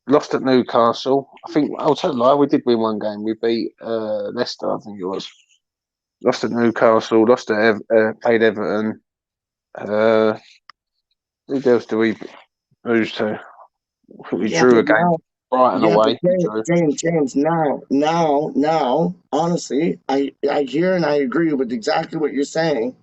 Lost at Newcastle. I think I'll tell you, lie, we did win one game. We beat Leicester, I think it was. Lost at Newcastle. Lost at played Everton. Who else do we lose to? I think we Yeah, drew but a game. now, Brighton yeah, but away. We drew. James, now, honestly, I hear and I agree with exactly what you're saying.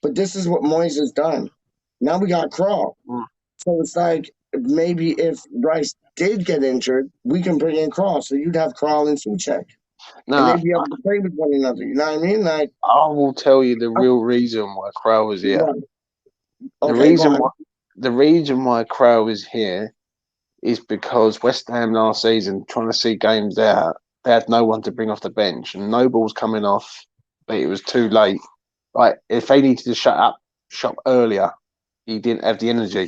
But this is what Moyes has done. Now we got Crawl. Mm. So it's like maybe if Rice did get injured, we can bring in Crawl. So you'd have Crawl and Suchek. And No, they'd be able to play with one another. You know what I mean? Like, I will tell you the real reason why Crow was here. yeah. The Okay, go reason why Crow is here is because West Ham last season, trying to see games out, they had no one to bring off the bench, and Noble's coming off, but it was too late. Like if they needed to shop earlier, he didn't have the energy.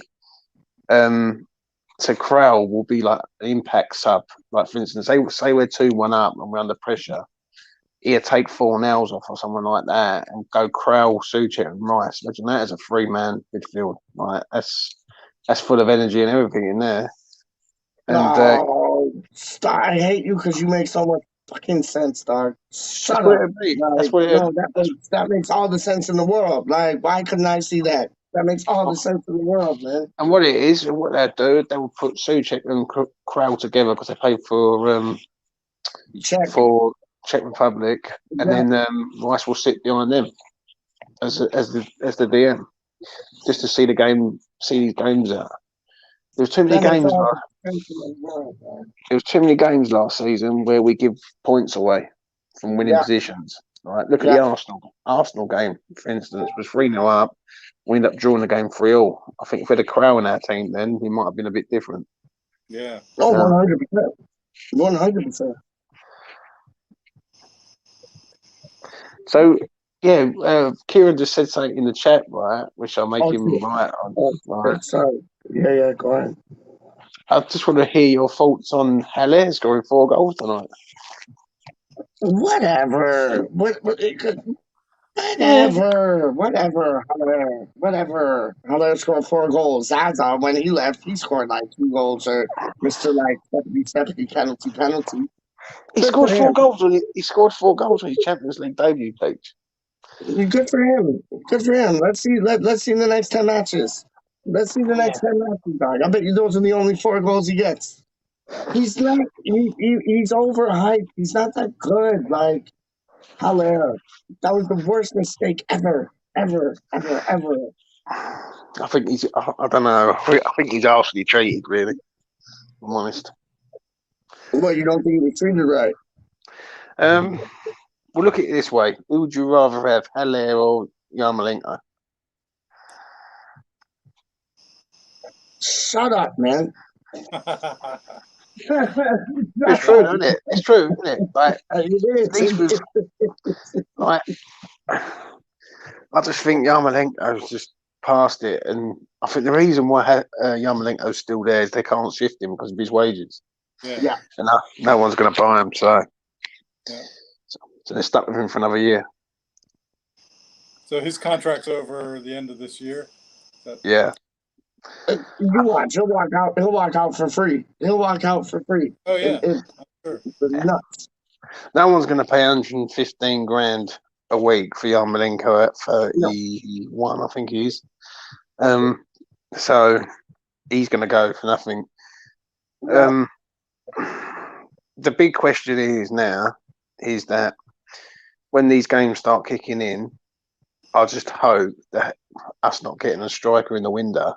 So Crow will be like an impact sub. Like for instance, say we're 2-1 up and we're under pressure. He'll take 4 nails off or someone like that and go Crow, Suchek and Rice. Imagine that as a 3-man midfield. Like that's full of energy and everything in there. And No, stop. I hate you because you make so much fucking sense, dog. Shut that's what up. it'd be. Like, That's what it. no, that makes all the sense in the world. Like, why couldn't I see that? That makes all the sense in the world, man. And what it is, and what they'll do, they will put Suchek and Crow together because they play for Czech Republic, and then Rice will sit behind them as the DM, just to see these games out. There was too many That makes games. all the sense in the world, man. There was too many games last season where we give points away from winning positions. Right, look at the Arsenal game, for instance, was 3-0 up. We ended up drawing the game 3-3. I think if we had a Crow in our team, then he might have been a bit different. Yeah. Oh, 100%. 100%. So, yeah, Kieran just said something in the chat, right, which I'll make him right on. Right. Sorry. Yeah, go ahead. I just want to hear your thoughts on Haller scoring 4 goals tonight. Whatever. Whatever. Haller scored 4 goals. Zaza, when he left, he scored like 2 goals or Mr. Like 70 penalty. He scored 4 goals. He scored 4 goals on his Champions League debut, PeacH. Good for him. Good for him. Let's see. Let's see the next 10 matches. Let's see the next 10 matches, dog. I bet you those are the only 4 goals he gets. He's not. He's overhyped. He's not that good. Like Haller, that was the worst mistake ever. I think he's. I don't know. I think he's harshly treated, really. If I'm honest. Well, you don't think he was treated right? Well, look at it this way: who would you rather have, Haller or Yarmolenko? Shut up, man. It's true, isn't it? It's true, isn't it? Like, like, I just think Yarmolenko's just past it, and I think the reason why Yarmolenko's still there is they can't shift him because of his wages. Yeah. And no one's going to buy him, so they're stuck with him for another year. So his contract's over the end of this year? Yeah. You watch, he'll walk out. He'll walk out for free. He'll walk out for free. Oh yeah, It's sure. nuts. No one's going to pay 115 grand a week for Yarmolenko at No. 31, I think he is. So he's going to go for nothing. No. The big question is now is that when these games start kicking in, I just hope that us not getting a striker in the window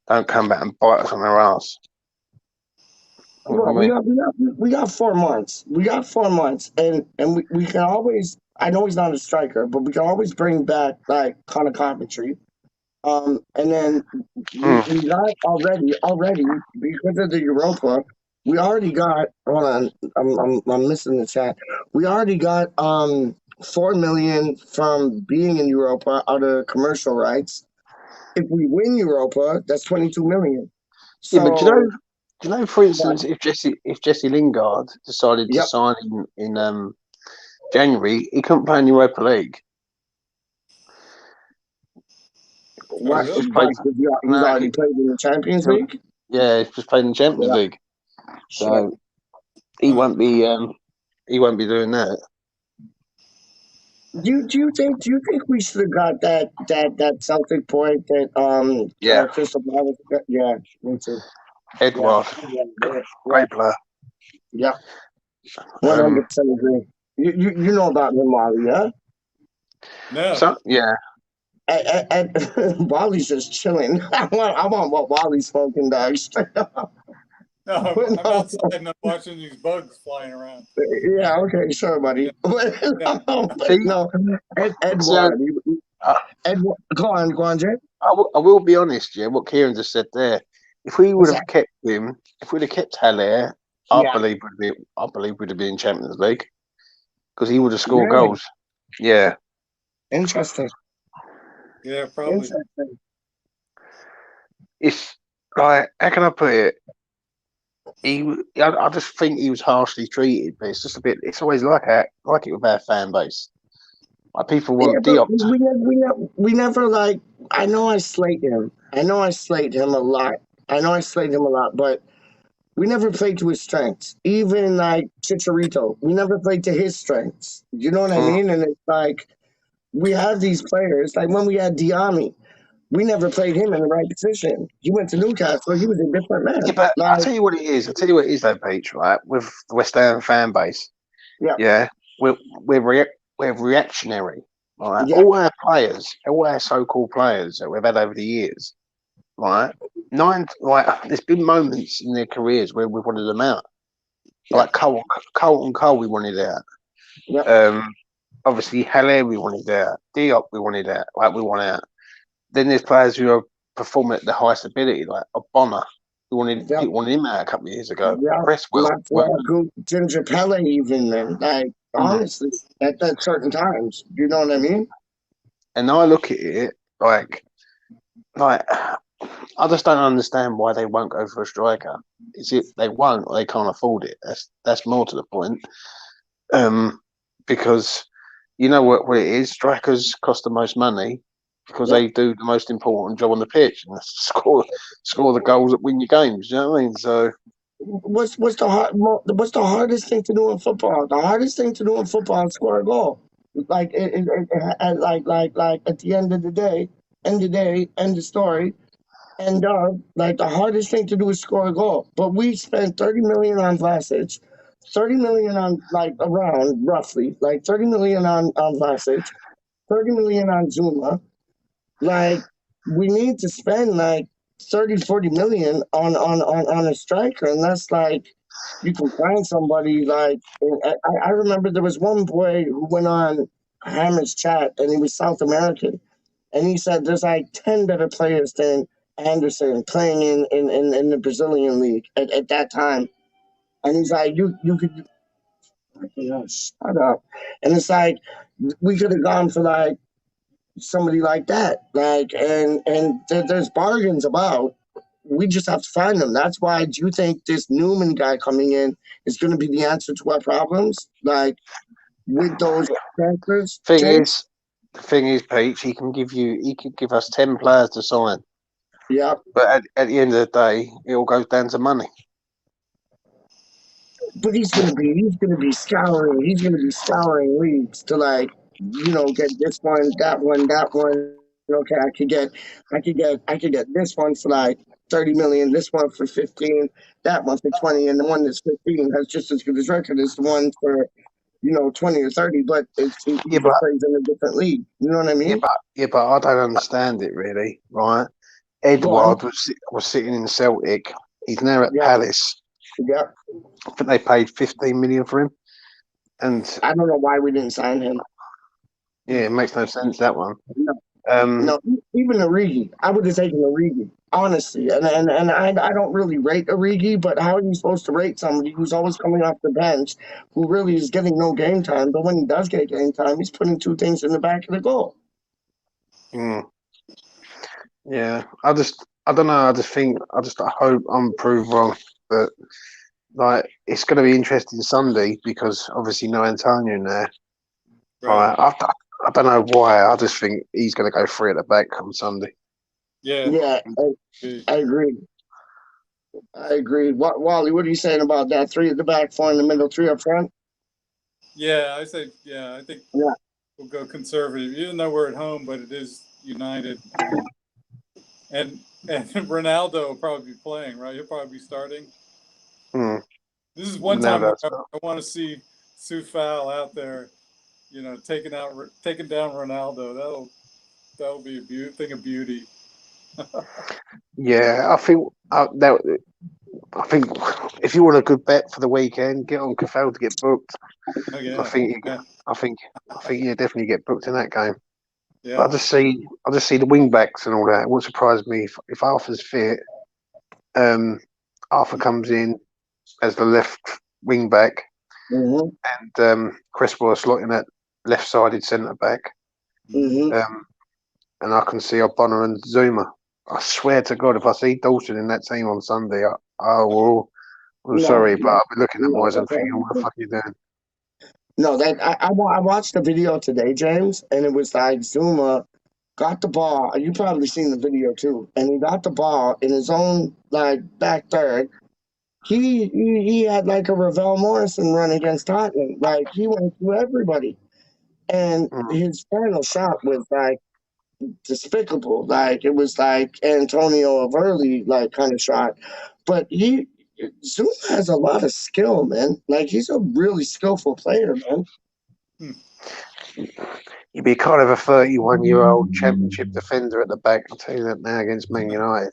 don't come back and bite us on our ass. Well, we got 4 months. We got 4 months, and we can always. I know he's not a striker, but we can always bring back like Connor Coventry. And then we got already because of the Europa. We already got. Hold on, I'm missing the chat. We already got 4 million from being in Europa out of commercial rights. If we win Europa, that's 22 million. Yeah, but So, do you know, for instance, if Jesse Lingard decided to yep. sign in January, he couldn't play in Europa League. What? really? He's already played in the Champions League. Yeah, he's just played in the Champions Yeah. League, so he won't be doing that. Do you think we should have got that Celtic point that Yeah. Crystal Palace got? Yeah, me too. Edward, Yeah. great player. Yeah. 100% agree. You know about him, Wally, yeah? No. So yeah, And Wally's just chilling. I want what Wally's smoking, dog. Straight up. No, I'm outside and I'm watching these bugs flying around. Yeah, okay, sure, buddy. Yeah. No, Edward. So, Edward, go on, Jay. I will be honest, yeah. What Kieran just said there. If we would have kept him, if we'd have kept Haller, I believe we'd have been in Champions League because he would have scored goals. Yeah. Interesting. Yeah, probably. Interesting. It's like, how can I put it? I just think he was harshly treated, but it's just a bit. It's always like it with our fan base. Like people want Diop. We never like. I know I slate him. I know I slate him a lot. But we never played to his strengths. Even like Chicharito, we never played to his strengths. You know what I mean? And it's like we have these players. Like when we had Diami, we never played him in the right position. He went to Newcastle. He was a different man. Yeah, but I'll tell you what it is. Though, PeacH, right? With the West Ham fan base. Yeah. We're reactionary. Right? Yeah. All our so-called players that we've had over the years, right? There's been moments in their careers where we've wanted them out. Like Carlton Cole, we wanted out. Yeah. Obviously Haller, we wanted out. Diop, we wanted out. We want out. Then there's players who are performing at the highest ability, like Bonner. We wanted him out a couple of years ago. Yeah. Cresswell. Ginger Pele even then. Like honestly, at certain times. You know what I mean? And I look at it like I just don't understand why they won't go for a striker. Is it they won't or they can't afford it? That's more to the point. Because you know what it is. Strikers cost the most money because they do the most important job on the pitch and score the goals that win your games. You know what I mean? So what's the hardest thing to do in football? The hardest thing to do in football is score a goal. Like like at the end of the day, end of story. And like the hardest thing to do is score a goal. But we spent 30 million on Vlasic, 30 million on like around roughly, like 30 million on Vlasic, 30 million on Zuma. Like we need to spend like 30, 40 million on a striker, and that's like you can find somebody like I remember there was one boy who went on Hammer's chat and he was South American, and he said there's like 10 better players than Anderson playing in the Brazilian league at that time, and he's like you could shut up, and it's like we could have gone for like somebody like that. Like, and there's bargains about. We just have to find them. That's why. Do you think this Newman guy coming in is going to be the answer to our problems? Like with those transfers. The thing is, PeacH, he could give us 10 players to sign. Yeah. But at the end of the day, it all goes down to money. But he's gonna be scouring leagues to like, get this one, that one, that one. Okay, I could get this one for like 30 million, this one for 15, that one for 20, and the one that's 15 has just as good as record as the one for 20 or 30, but he Yeah, just but plays in a different league. You know what I mean? I don't understand it really, right? Go on. Edward was sitting in Celtic. He's now at Yeah, Palace. yeah. I think they paid 15 million for him, and I don't know why we didn't sign him. yeah, it makes no sense that one. No, Um, no, even Origi. I would have taken Origi, honestly. And I don't really rate Origi, but how are you supposed to rate somebody who's always coming off the bench, who really is getting no game time, but when he does get game time, he's putting two things in the back of the goal. mm, yeah, I don't know. I hope I'm proved wrong, but like it's going to be interesting Sunday because obviously no Antonio in there. Right. I don't know why. I just think he's going to go free at the back on Sunday. Yeah. Yeah, I agree. I agree. Wally, what are you saying about that? Three at the back, four in the middle, three up front? Yeah, I say, yeah, I think Yeah. we'll go conservative, even though we're at home, but it is United. And Ronaldo will probably be playing, right? He'll probably be starting. Mm, This is one no, time where that's I want to see Sufal out there, taking down Ronaldo. That'll be a thing of beauty. yeah. I think if you want a good bet for the weekend, get on Cafell to get booked. Oh I yeah, think yeah, I think you definitely get booked in that game. But yeah. I just see the wing backs and all that. It wouldn't surprise me if Arthur's fit. Arthur comes in as the left wing back, Mm-hmm. and Cresswell slotting at left-sided centre back. Mm-hmm. And I can see O'Connor and Zuma. I swear to God, if I see Dawson in that team on Sunday, I will. I'm sorry, but I'll be looking at boys and thinking, what the fuck are you doing? No, that I watched the video today, James, and it was like Zuma got the ball. You probably seen the video too, and he got the ball in his own like back third. He had like a Ravel Morrison run against Tottenham. Like he went through everybody, and Mm. his final shot was like despicable. Like it was like Antonio of early like kind of shot, but Zuma has a lot of skill, man. Like he's a really skillful player, man. You'd be kind of a 31-year-old championship defender at the back. I'll tell you that now against Man United.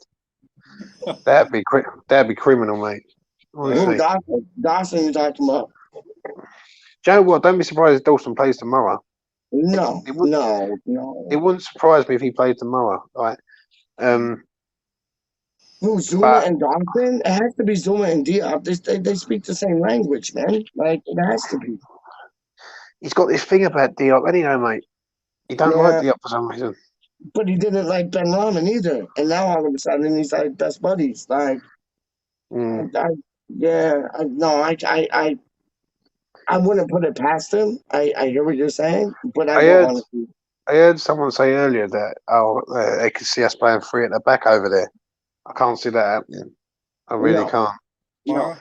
That'd be criminal, mate. Who Honestly. Dawson you talking about? Do you know what? Don't be surprised if Dawson plays tomorrow. No, It would. no, It no. wouldn't surprise me if he played tomorrow. Right. Who Zuma But and Dawson? It has to be Zuma and Diop. They speak the same language, man. Like it has to be. he's got this thing about Diop, anyhow, mate. He don't like Yeah, Diop for some reason. but he didn't like Ben Rahman either. And now all of a sudden he's like best buddies. Like Mm. yeah, I wouldn't put it past him. I hear what you're saying, but I I don't heard want to. I heard someone say earlier that they could see us playing three at the back over there. I can't see that happening. I really No, can't. no. Tomorrow?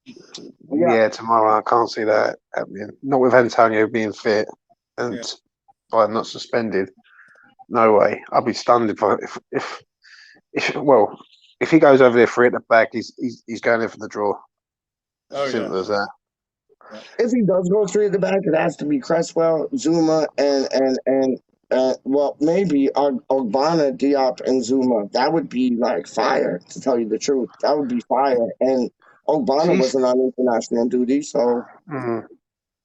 Yeah, Yeah, tomorrow I can't see that happening. Not with Antonio being fit and Yeah. not suspended. No way. I'll be stunned if he goes over there three at the back, he's going in for the draw. Oh yeah. Simple as that. if he does go three at the back, it has to be Cresswell, Zuma, and well, maybe Ogbonna, Diop, and Zuma. That would be like fire, to tell you the truth. That would be fire. And Ogbonna See, wasn't on international duty, so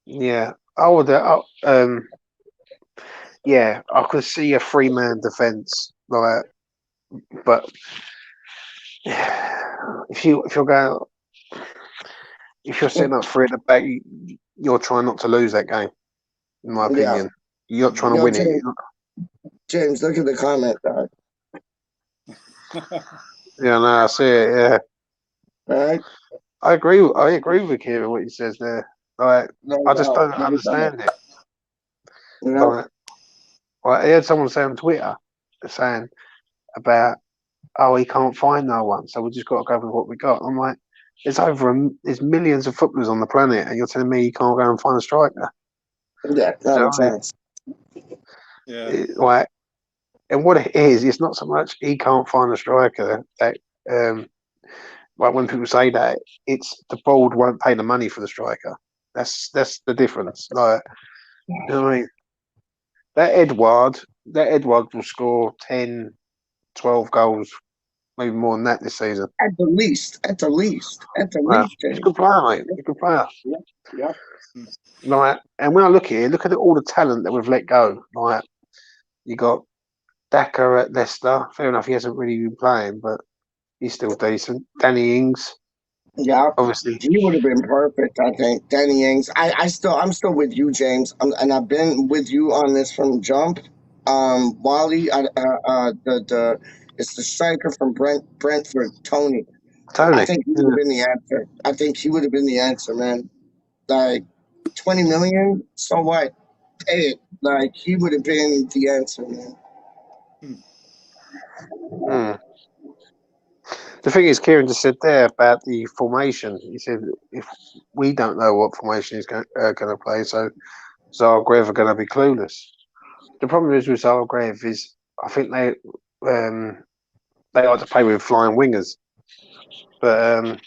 yeah, I would. Yeah, I could see a three-man defense like, but if you're going if you're setting up three at the back, you're trying not to lose that game. In my yeah. opinion, you're not trying to Yo, win it. James, look at the comment, dog. Yeah, no, I see it. Yeah, All right? I agree. I agree with Kieran what he says there. Like, No I just doubt. don't No doubt. understand it. You know? Like, I heard someone say on Twitter saying about oh, he can't find no one, so we just got to go with what we got. I'm like, there's millions of footballers on the planet, and you're telling me you can't go and find a striker? Yeah, common sense. Yeah. Like, and what it is, it's not so much he can't find a striker that, like when people say that, it's the board won't pay the money for the striker. That's the difference. Like, you know what I mean? That Edward will score 10, 12 goals, maybe more than that this season. At the least. At the least. He's a good player, mate. He's a good player. Yeah. Like, and when I look at all the talent that we've let go. Like, you got tHa at Leicester. Fair enough, he hasn't really been playing, but he's still decent. Danny Ings, Yeah. obviously. He would have been perfect, I think. Danny Ings. I'm still with you, James. And I've been with you on this from jump. Wally, it's the striker from Brentford, Tony. I Tony. think he would have been the answer. I think he would have been the answer, man. Like 20 million, so what? Pay it. Like he would have been the answer, man. The thing is, Kieran just said there about the formation. He said if we don't know what formation he's going to play, so Zagreb are going to be clueless. The problem is with Zagreb is I think they like to play with flying wingers, but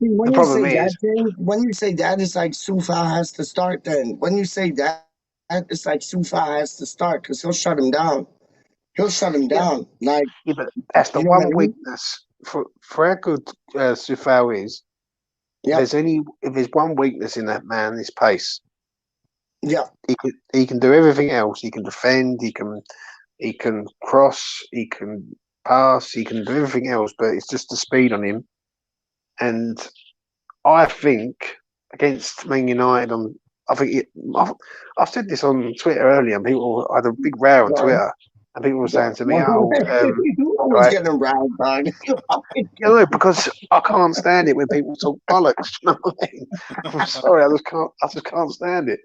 When the you problem say is that, James, when you say that, it's like Sufa has to start. Then when you say that, it's like Sufa has to start because he'll shut him down. He'll shut him down. Like yeah, but that's the you know what I one mean? weakness for how good Sufal is. Yep. If there's one weakness in that man, it's pace. Yep. He can do everything else. He can defend. He can cross. He can pass. He can do everything else, but it's just the speed on him. And I think against Man United, I've said this on Twitter earlier, and people had a big row on Twitter, and people were saying to me, "Oh, You always right." getting around, dog. You know, because I can't stand it when people talk bollocks. You know what I mean? I'm sorry, I just can't stand it.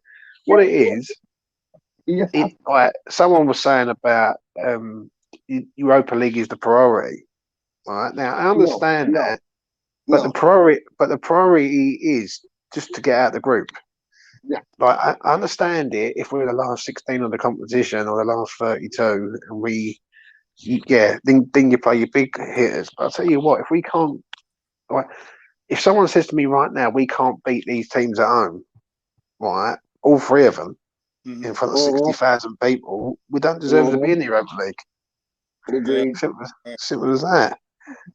What it is, Yeah. someone was saying about Europa League is the priority. Right now, I understand that, but No. the priority is just to get out of the group. Yeah. Like I understand it if we're the last 16 of the competition or the last 32, and then you play your big hitters. But I'll tell you what, if we can't, like, if someone says to me right now we can't beat these teams at home, right, all three of them in front of 60,000 people, we don't deserve to be in the Europa League. Agreed. Simple as that.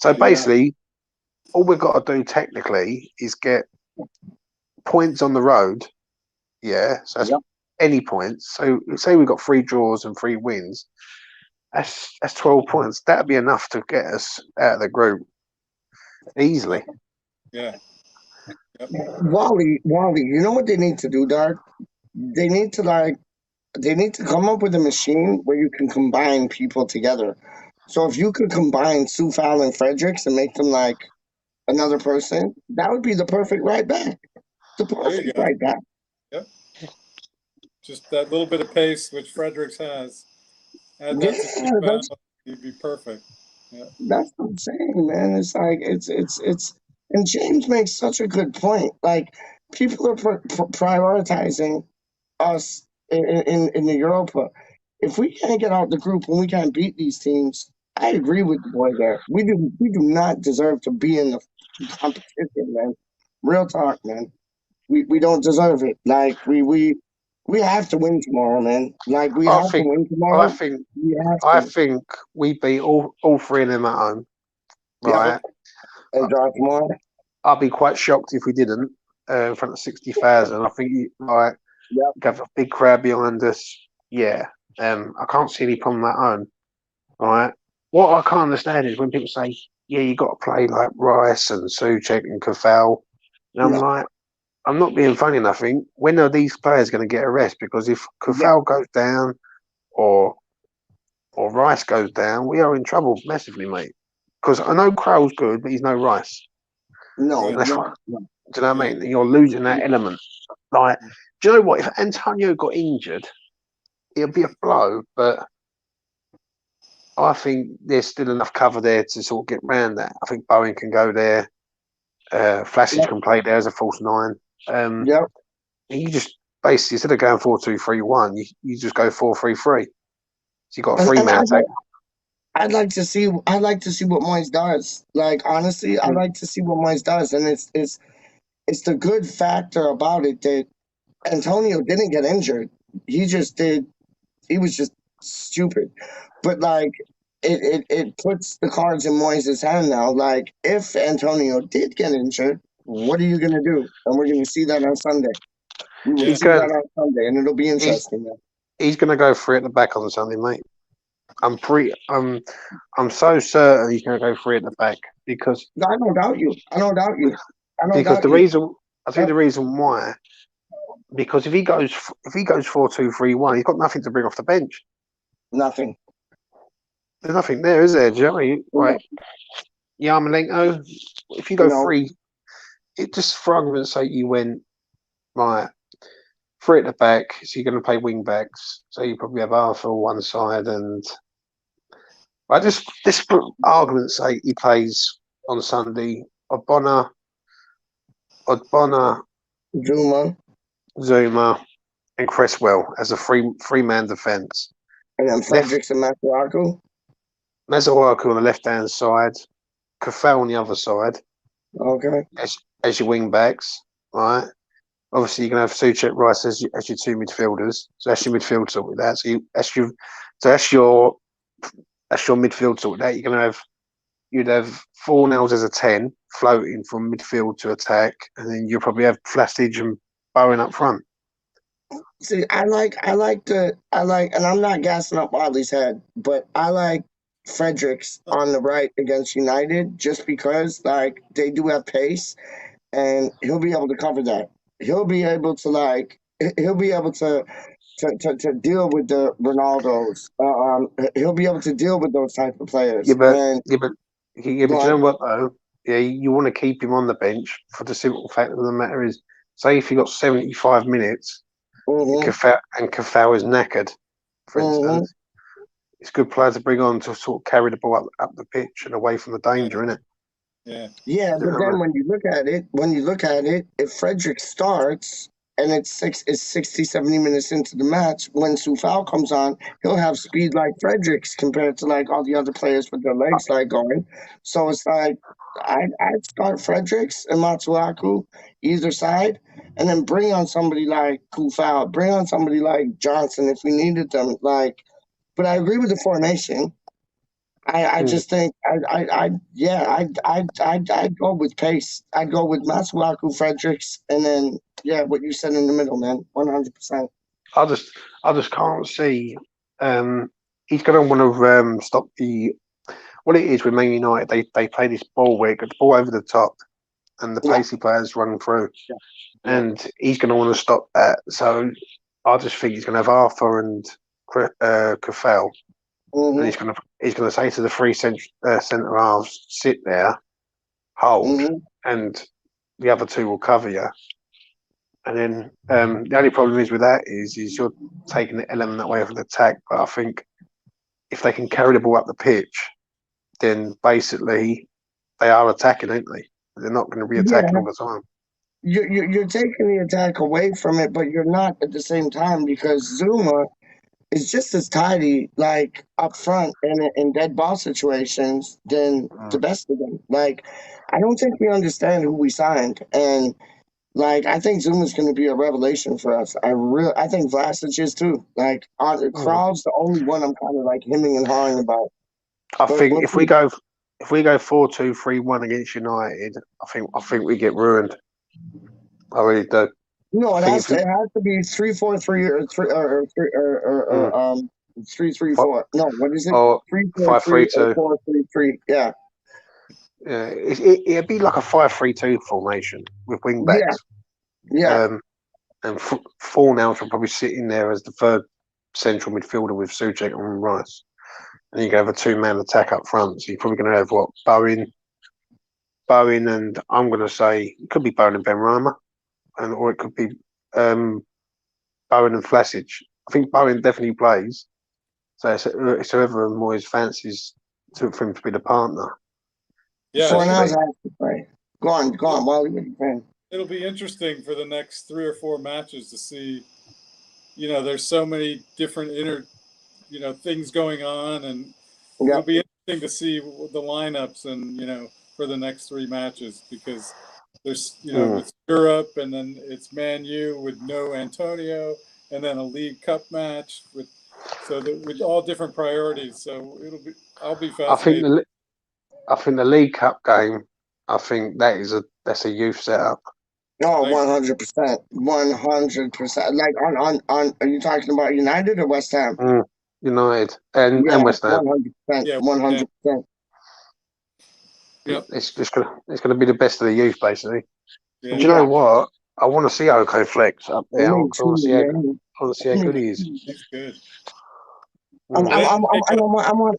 So basically, all we've got to do technically is get points on the road. Yeah, so that's any points. So say we've got 3 draws and 3 wins. That's 12 points. That'd be enough to get us out of the group easily. Yeah. Yep. Wally, you know what they need to do, dog? They need to come up with a machine where you can combine people together. So if you could combine Sufal and Fredericks and make them like another person, that would be the perfect right back. The There you perfect go. right back. Yep. Just that little bit of pace which Fredericks has. Add that to Sufal, you'd be perfect. Yeah. That's what I'm saying, man. It's like it's and James makes such a good point. Like people are prioritizing us in the Europa. If we can't get out the group and we can't beat these teams, I agree with the boy there. We do not deserve to be in the competition, man. Real talk, man. We don't deserve it. Like we have to win tomorrow, man. Like we have to win tomorrow. I think we beat all 3 of them at home. Right. And draw tomorrow. I'll be quite shocked if we didn't in front of 60,000. I think have a big crowd behind us. Yeah. I can't see any problem at home. All right. What I can't understand is when people say, "Yeah, you got to play like Rice and Souček and Kafal," and I'm like, I'm not being funny. Nothing. When are these players going to get a rest? Because if Kafal goes down, or Rice goes down, we are in trouble massively, mate. Because I know Crowell's good, but he's no Rice. No. Do you know what I mean? You're losing that element. Like, do you know what? If Antonio got injured, it'd be a blow. But I think there's still enough cover there to sort of get round that. I think Bowen can go there. Flassage Yep. can play there as a false nine. Yep. You just basically, instead of going 4-2-3-1, you just go 4-3-3. So you got a And, three-man attack. I'd like to see what Moyes does. Like honestly, I'd like to see what Moyes does, and it's the good factor about it that Antonio didn't get injured. He just did. He was just stupid, but like it puts the cards in Moyes' hand now. Like if Antonio did get injured, what are you gonna do? And we're gonna see that on Sunday. We will Yeah. He's see that going. on Sunday, and it'll be He's interesting. Man. he's going to go three at the back on Sunday, mate. I'm so certain he's going to go three at the back because I don't doubt you. I don't doubt you. I don't because doubt the you. reason I think the reason why because if he goes 4-2-3-1, he's got nothing to bring off the bench. Nothing. There's nothing there, is there? Do you know what I mean? Right, Yarmolenko. If you go No. three, it just for argument's sake, you went right three at the back, so you're going to play wing backs. So you probably have Arthur on one side, and I just for argument's sake, he plays on Sunday. Ogbonna, Zuma, and Cresswell as a three-man defence. And then Fredericks and Masuaku. Mazuaku on the left-hand side, Kafal on the other side Okay. as your wing backs, right? Obviously, you're going to have Suchek Rice as your two midfielders. So that's your midfield sorted out. That's your midfield sorted out. You'd have Fornells as a 10 floating from midfield to attack, and then you'll probably have Flassage and Bowen up front. See, and I'm not gassing up Wadley's head, but I like Fredericks on the right against United just because, like, they do have pace, and he'll be able to cover that. He'll be able to deal with the Ronaldos. He'll be able to deal with those type of players. But And you know what though? Yeah, you want to keep him on the bench for the simple fact of the matter is, say if you got 75 minutes and Kafau is knackered, for instance, it's a good player to bring on to sort of carry the ball up the pitch and away from the danger, isn't it? Yeah. Yeah, but then when you look at it, if Frederick starts and it's 60, 70 minutes into the match, when Sufal comes on, he'll have speed like Fredericks compared to like all the other players with their legs like going. So it's like I'd start Fredericks and Matsuaku either side, and then bring on somebody like Kufal, bring on somebody like Johnson if we needed them. Like, but I agree with the formation. I just think I'd go with pace. I'd go with Masuaku, Fredericks, and then what you said in the middle, man, 100%. I just can't see. He's going to want to stop the. What it is with Man United, they play this ball where it gets the ball over the top, and the pacey players run through, and he's going to want to stop that. So I just think he's going to have Arthur and Kafel. And he's going to say to the three centre halves, sit there, hold, and the other two will cover you. And then the only problem is with that is you're taking the element away from the attack. But I think if they can carry the ball up the pitch, then basically they are attacking, aren't they? They're not going to be attacking all the time. You're taking the attack away from it, but you're not at the same time because Zuma is just as tidy, like up front and in dead ball situations than the best of them. Like, I don't think we understand who we signed, and like I think Zuma's going to be a revelation for us. I think Vlasic is too. Like, Kral's the only one I'm kind of like hemming and hawing about. I think if we go 4-2-3-1 against United, I think we get ruined. I really do. No, it has to be 3-4-3 or 3-3-4. No, what is it? 3-4-3 or 4-3-3. Yeah. Yeah, it'd be like a 5-3-2 formation with wing backs. Yeah. And Fornells will probably sit in there as the third central midfielder with Suchek and Rice. And you can have a two-man attack up front. So you're probably going to have Bowen, and I'm going to say it could be Bowen and Benrahma, or it could be Bowen and Flassage. I think Bowen definitely plays, So it's whoever Moyes fancies for him to be the partner. Yeah, Fornals has to play. Go on, Wally, what are you saying? it'll be interesting for the next 3 or 4 matches to see. You know, there's so many different things going on, and Yeah. it'll be interesting to see the lineups and for the next 3 matches, because there's it's Europe, and then it's Man U with no Antonio, and then a League Cup match with all different priorities. So I'll be fascinated. I think the League Cup game. I think that's a youth setup. No, 100%, 100%. Like on, are you talking about United or West Ham? United and West Ham. 100%, Yeah, 100%. Yeah. It's gonna be the best of the youth, basically. Yeah. And do you know what? I want to see Oko Flex up there. I Me want too, to see man. how good he is. That's good. I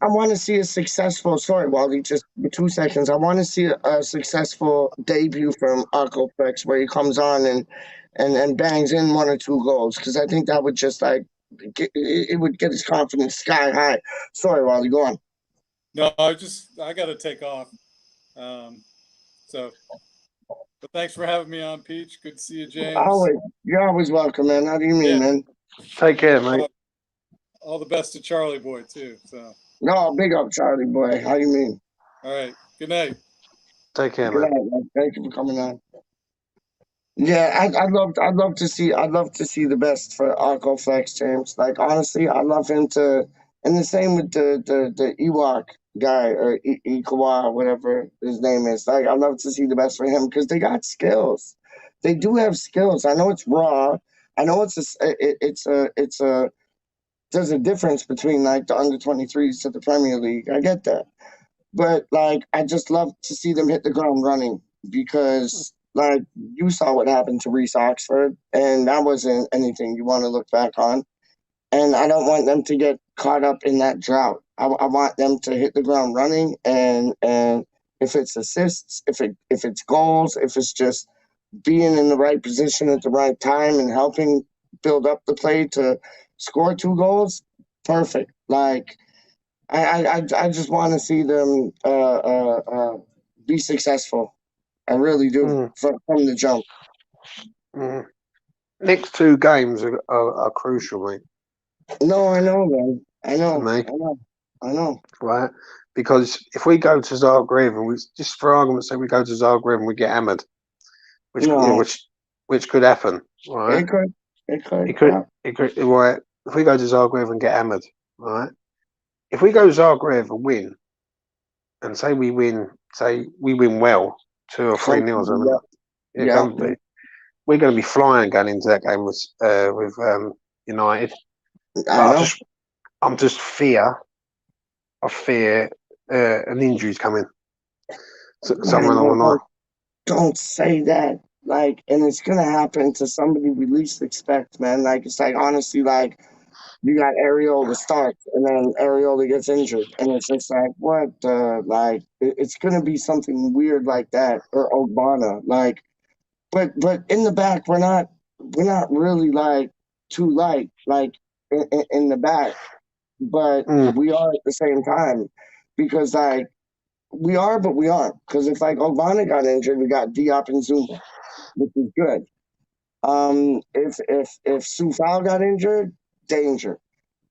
want to see a successful. Sorry, Wally, just 2 seconds. I want to see a successful debut from Arco Flex where he comes on and bangs in 1 or 2 goals, because I think that would just it would get his confidence sky high. Sorry, Wally, go on. No, I got to take off. But thanks for having me on, PeacH. Good to see you, James. You're always welcome, man. How do you mean, man? Take care, mate. All the best to Charlie boy too. So. No, big up, Charlie boy. How you mean? All right. Good night. Take care, Good man. night, man. Thank you for coming on. Yeah, I'd love to see the best for Arco Flex, James. Like honestly, I love him to, and the same with the Ewok guy or Ikawa, whatever his name is. Like I love to see the best for him because they got skills. They do have skills. I know it's raw. I know there's a difference between like the under 23s to the Premier League. I get that. But like I just love to see them hit the ground running, because like you saw what happened to Reece Oxford, and that wasn't anything you want to look back on. And I don't want them to get caught up in that drought. I want them to hit the ground running, and if it's assists, if it's goals, if it's just being in the right position at the right time and helping build up the play to score 2 goals, perfect. Like I just want to see them be successful. I really do from the jump. Next 2 games are crucial, mate. No, I know, man. I know. Right, because if we go to Zagreb and just for argument's sake, we go to Zagreb and we get hammered, which could happen, right? It could. Right. If we go to Zagreb and get hammered, right? If we go to Zagreb and win, and say we win well, 2 or 3-0, something. We're going to be flying going into that game with United. I'm just fear an injury's coming. Someone or not. Don't say that. Like, and it's gonna happen to somebody we least expect, man. Like, it's like honestly, like you got Areola starts, and then Areola gets injured, and it's just like what? Like, it's gonna be something weird like that, or Ogbonna. Like, but in the back, we're not really like too light, like in the back, but we are at the same time, because like we are, but we aren't. Because if like Ogbonna got injured, we got Diop and Zuma, which is good. If Sufal got injured, danger.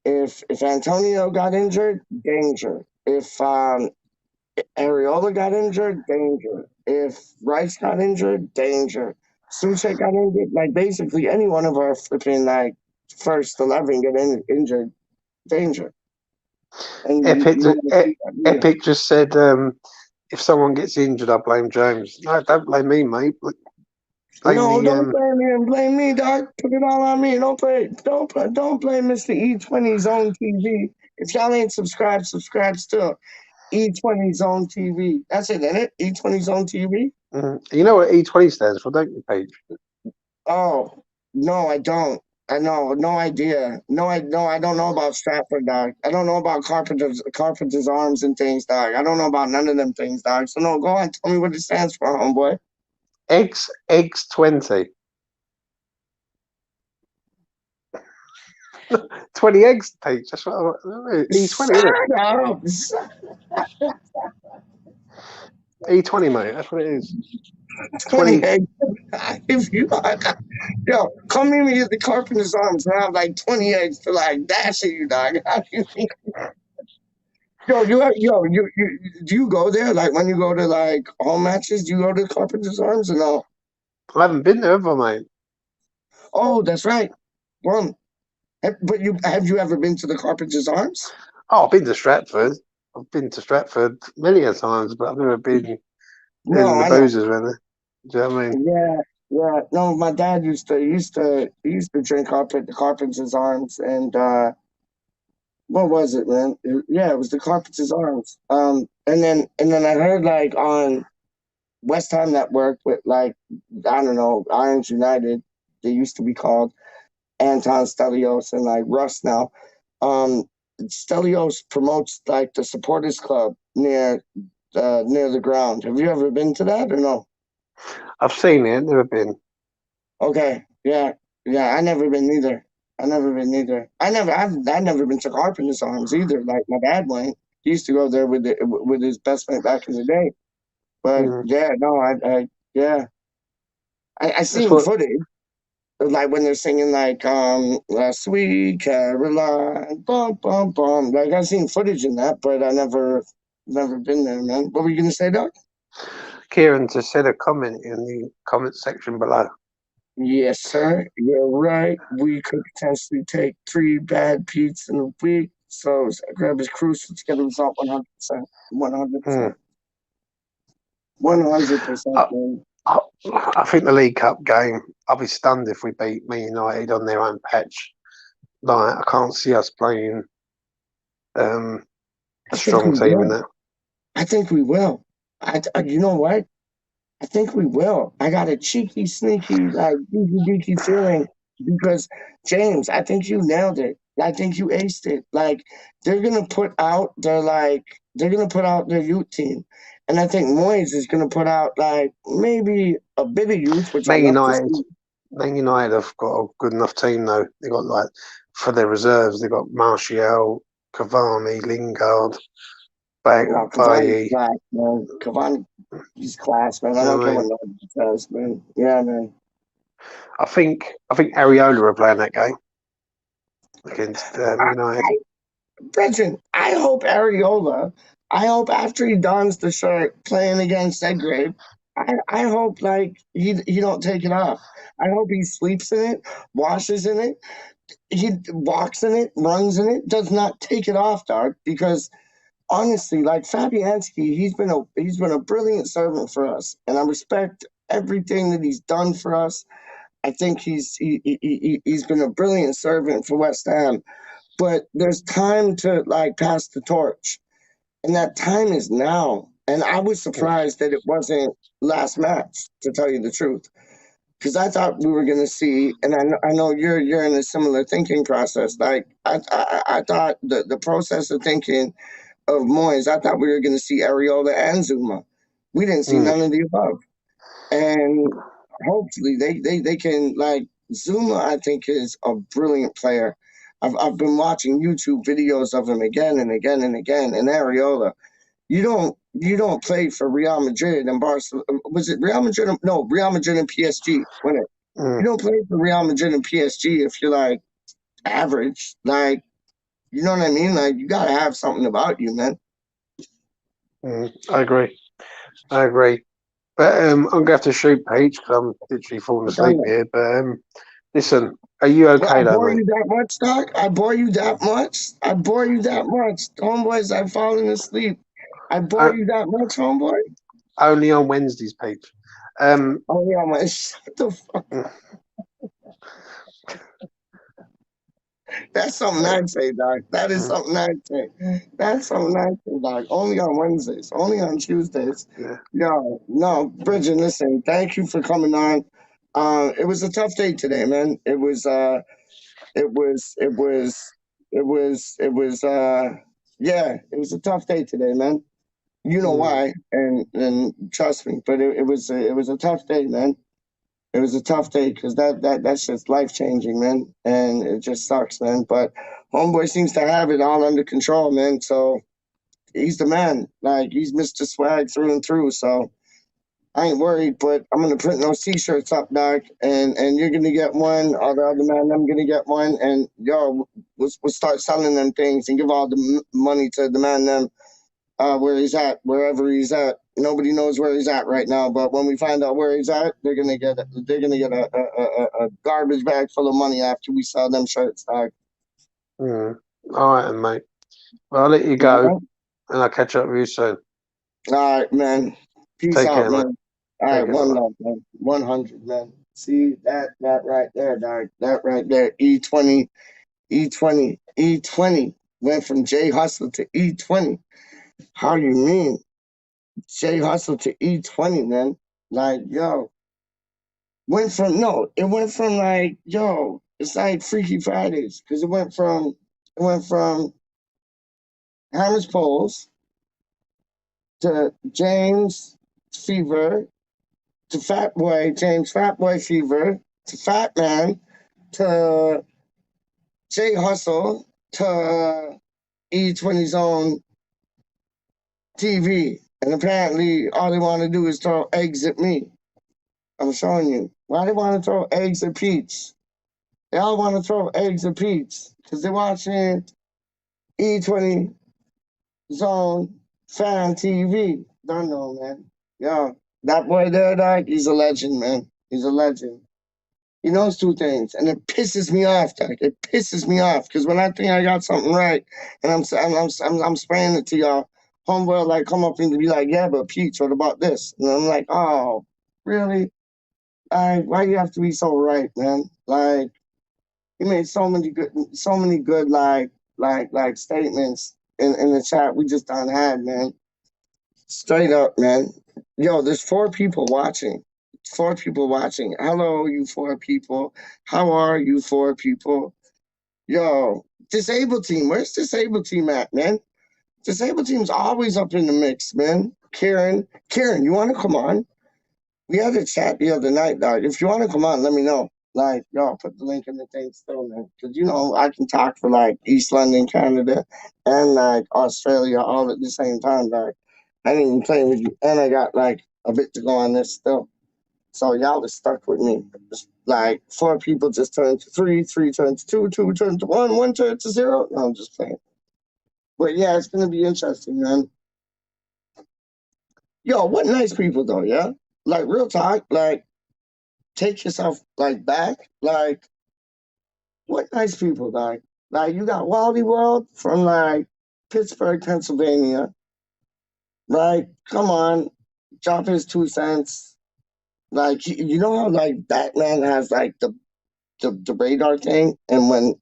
If Antonio got injured, danger. If Areola got injured, danger. If Rice got injured, danger. Suchet got injured, like basically any one of our flipping like first 11 get injured, danger. And Epic just said, if someone gets injured, I blame James. No, don't blame me, mate. Don't blame him. Blame me, dog. Put it all on me. Don't blame Mr. E20 Zone TV. If y'all ain't subscribed still. E20 Zone TV. That's it, isn't it? E20 Zone TV. You know what E20 stands for, don't you, PeacH? Oh no, I don't. I know, no idea. I don't know about Stratford, dog. I don't know about Carpenter's Arms and things, dog. I don't know about none of them things, dog. So no, go on, tell me what it stands for, homeboy. Eggs 20. 20 eggs, Peach. That's what E20, isn't it? Shut up. E20, mate. That's what it is. 20 20. eggs. If you yo, come meet me at the Carpenter's Arms and I have like 20 eggs to like dash at you, dog. How do you mean? Do you go there? Like when you go to like home matches, do you go to the Carpenter's Arms or no? I haven't been there, have I, mate? Oh, that's right. Well, but have you ever been to the Carpenter's Arms? Oh, I've been to Stratford. I've been to Stratford many a times, but I've never been No, in the I know. boozers, really. Do you know what I mean? Yeah. No, my dad used to drink up at the Carpenter's Arms, and what was it, man? Yeah, it was the Carpenter's Arms. And then I heard like on West Ham Network with like I don't know Irons United, they used to be called Anton Stelios and like Russ now. Um, Stelios promotes like the supporters club near the ground. Have you ever been to that or no? I've seen it, never been. Okay, yeah. I never been either. I've never been to Carpenter's Arms either. Like my dad went. He used to go there with his best mate back in the day. But Mm. yeah, no, yeah, I That's seen what footage of, like when they're singing like Sweet Caroline, bum bum bum. Like I seen footage in that, but I never been there, man. What were you gonna say, Doc? Kieran just said a comment in the comment section below. Yes, sir. You're right. We could potentially take 3 bad Pete's in a week. So grab his crucial to get a result 100%. 100%. 100%, I, man. I think the League Cup game, I'll be stunned if we beat Man United on their own patch. Like, I can't see us playing a I think strong we team in will. that. I think we will. You know what? I think we will. I got a cheeky, sneaky, like geeky, geeky feeling because James, I think you nailed it. I think you aced it. Like they're gonna put out their youth team, and I think Moyes is gonna put out like maybe a bit of youth, which I Man love to United, see. Man United have got a good enough team though. They got like for their reserves, they got Martial, Cavani, Lingard, No, Cavani's Bailly. class, man. Cavani's class, man. I You know don't what I care what mean? nobody says, man. Yeah, man. I think Areola are playing that game against United. Brethren, I hope after he dons the shirt playing against Edgrave, I hope like he don't take it off. I hope he sleeps in it, washes in it, he walks in it, runs in it, does not take it off, dog. Because honestly, like Fabianski, he's been a brilliant servant for us, and I respect everything that he's done for us. I think he's been a brilliant servant for West Ham, but there's time to like pass the torch, and that time is now. And I was surprised that it wasn't last match, to tell you the truth, because I thought we were going to see, and I know you're in a similar thinking process. Like I thought the process of thinking of Moyes, I thought we were going to see Areola and Zuma. We didn't see Mm, none of the above, and hopefully they can like Zuma. I think is a brilliant player. I've been watching YouTube videos of him again and again and again. And Areola, you don't play for Real Madrid and Barcelona. Was it Real Madrid? No, Real Madrid and PSG. When it mm, you don't play for Real Madrid and PSG if you're like average. Like you know what I mean? Like you gotta have something about you, man. I agree. But I'm gonna have to shoot Peach because I'm literally falling asleep here. But listen, are you Well, I okay though, bore mate? you that much, Doc? I bore you that much? I bore you that much? Homeboys, I've fallen asleep. I bore Uh, you that much, homeboy? only on Wednesdays, Peach. Um, Oh, yeah, man. Shut the fuck. mm, That's something I'd say, Doc. That is mm, something I'd say. That's something I'd say, Doc. Only on Wednesdays. Only on Tuesdays. yeah. Yo, no, Bridget, listen, thank you for coming on. It was a tough day today, man. It was, it was, yeah, it was a tough day today, man. You know Mm, why, and trust me, but it was a tough day, man. It was a tough day because that's just life changing, man, and it just sucks, man. But homeboy seems to have it all under control, man. So he's the man. Like he's Mr. Swag through and through. So I ain't worried. But I'm gonna print those T-shirts up, Doc, and you're gonna get one. Or the other man, I'm gonna get one, and yo, we'll start selling them things and give all the money to the man them where he's at, wherever he's at. Nobody knows where he's at right now, but when we find out where he's at, they're gonna get a garbage bag full of money after we sell them shirts, Doc. All right, then, mate. Well, I'll let you go, and I'll catch up with you soon. All right, man. Peace Take out, care, man. mate. All right, Take care, one mate. love, man. 100, man. See that right there, Doc. That right there. E20 went from J Hustle to E20. How you mean? J Hustle to E20, man. Like, yo. It went from like, yo, it's like Freaky Fridays. Cause it went from Hammer's Poles to James Fever to Fat Boy, James Fat Boy Fever to Fat Man to J Hustle to E20's own TV. And apparently all they want to do is throw eggs at me. I'm showing you. Why they want to throw eggs at PeacH? They all want to throw eggs at PeacH because they're watching E20 Zone Fan TV. Don't know, man. Yo, that boy there, Doc, he's a legend, man. He's a legend. He knows two things, and it pisses me off, Doc. It pisses me off because when I think I got something right, and I'm spraying it to y'all, homeboy like come up and be like, yeah, but PeacH, what about this? And I'm like, oh, really? Why you have to be so right, man? Like, he made so many good like statements in the chat we just done had, man. Straight up, man. Yo, there's 4 people watching. 4 people watching. Hello, you 4 people. How are you 4 people? Yo, disabled team. Where's disabled team at, man? Disabled team's always up in the mix, man. Karen, you want to come on? We had a chat the other night, dog. If you want to come on, let me know. Like, yo, I'll put the link in the thing still, man. Because, you know, I can talk for, like, East London, Canada, and, like, Australia all at the same time, dog. I ain't even playing with you. And I got, like, a bit to go on this still. So y'all are stuck with me. Just, like, 4 people just turned to 3, 3 turned to 2, 2 turned to 1, 1 turned to 0. No, I'm just playing. But, yeah, it's going to be interesting, man. Yo, what nice people, though, yeah? Like, real talk, like, take yourself like back. Like, what nice people, like you got Wally World from like Pittsburgh, Pennsylvania, right? Come on, drop his 2 cents. Like, you know how like Batman has like the radar thing, and when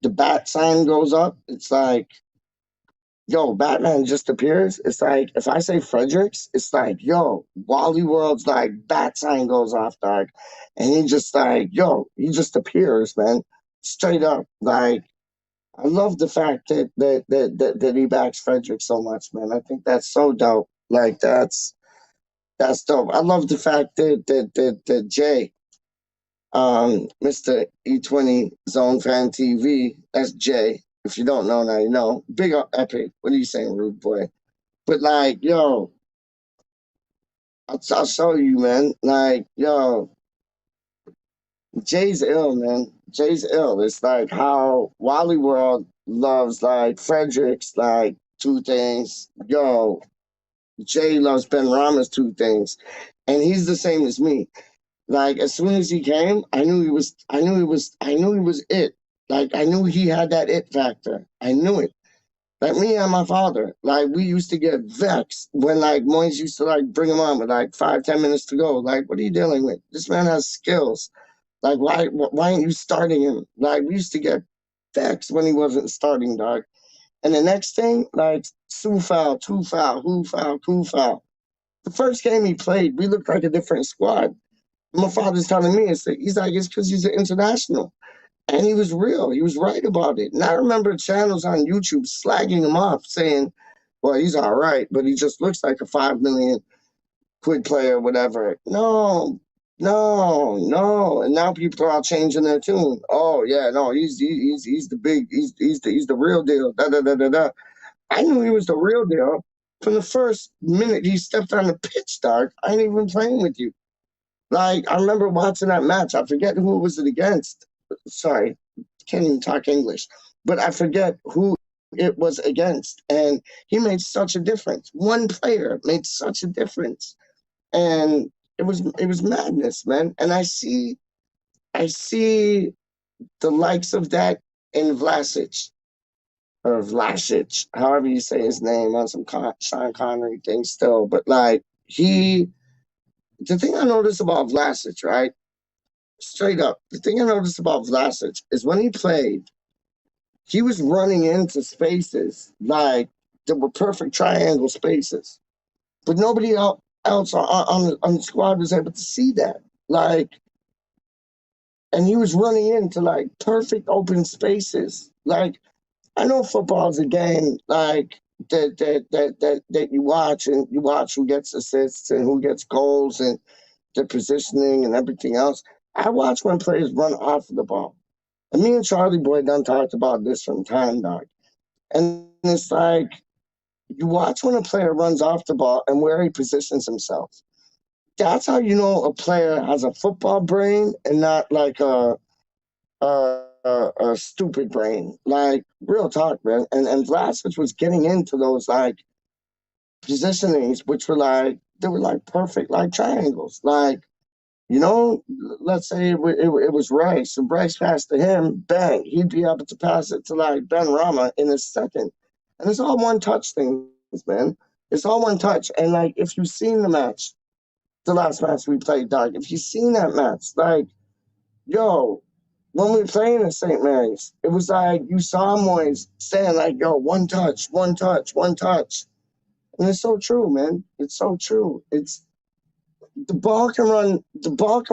the bat sign goes up, it's like, yo, Batman just appears. It's like, if I say Fredericks, it's like, yo, Wally World's like bat sign goes off, dog. And he just like, yo, he just appears, man. Straight up. Like, I love the fact that he backs Frederick so much, man. I think that's so dope. Like, that's dope. I love the fact that Jay, Mr. E20 Zone Fan TV, that's Jay. If you don't know now, you know. Big up Epic. What are you saying, rude boy? But like, yo, I'll show you, man. Like, yo, Jay's ill, man. Jay's ill. It's like how Wally World loves like Fredericks, like 2 things. Yo, Jay loves Ben Rama's 2 things. And he's the same as me. Like, as soon as he came, I knew he was it. Like, I knew he had that it factor. I knew it. Like, me and my father, like, we used to get vexed when, like, Moyes used to, like, bring him on with, like, 5-10 minutes to go. Like, what are you dealing with? This man has skills. Like, why aren't you starting him? Like, we used to get vexed when he wasn't starting, dog. And the next thing, like, Sue foul, 2 foul, who foul, 2 foul. The first game he played, we looked like a different squad. My father's telling me, he's like, it's because he's an international. And he was real. He was right about it. And I remember channels on YouTube slagging him off, saying, well, he's all right, but he just looks like a 5 million quid player or whatever. No, No. And now people are all changing their tune. Oh yeah, no, he's the big, he's the real deal. Da da da da da. I knew he was the real deal from the first minute he stepped on the pitch, dog. I ain't even playing with you. Like, I remember watching that match. I forget who was it against. Sorry, can't even talk English. But I forget who it was against. And he made such a difference. One player made such a difference. And it was madness, man. And I see the likes of that in Vlasic or Vlasic, however you say his name, on some Sean Connery thing still. But like the thing I noticed about Vlasic, right? Straight up, the thing I noticed about Vlasic is when he played, he was running into spaces like there were perfect triangle spaces, but nobody else on the squad was able to see that. Like, and he was running into like perfect open spaces. Like, I know football is a game like that you watch, and you watch who gets assists and who gets goals and the positioning and everything else. I watch when players run off of the ball. And me and Charlie Boy done talked about this from time, dog. And it's like you watch when a player runs off the ball and where he positions himself. That's how you know a player has a football brain and not like a stupid brain. Like, real talk, man. And Vlasic was getting into those like positionings, which were like they were like perfect like triangles. Like, let's say it was Rice, and Rice passed to him, bang, he'd be able to pass it to like Ben Rama in a second. And it's all one touch things, man. It's all one touch. And like, if you've seen the match, the last match we played, dog, if you've seen that match, like, yo, when we were playing at St. Mary's, it was like you saw Moyes saying like, yo, one touch, one touch, one touch. And it's so true, man. It's so true. It's the ball can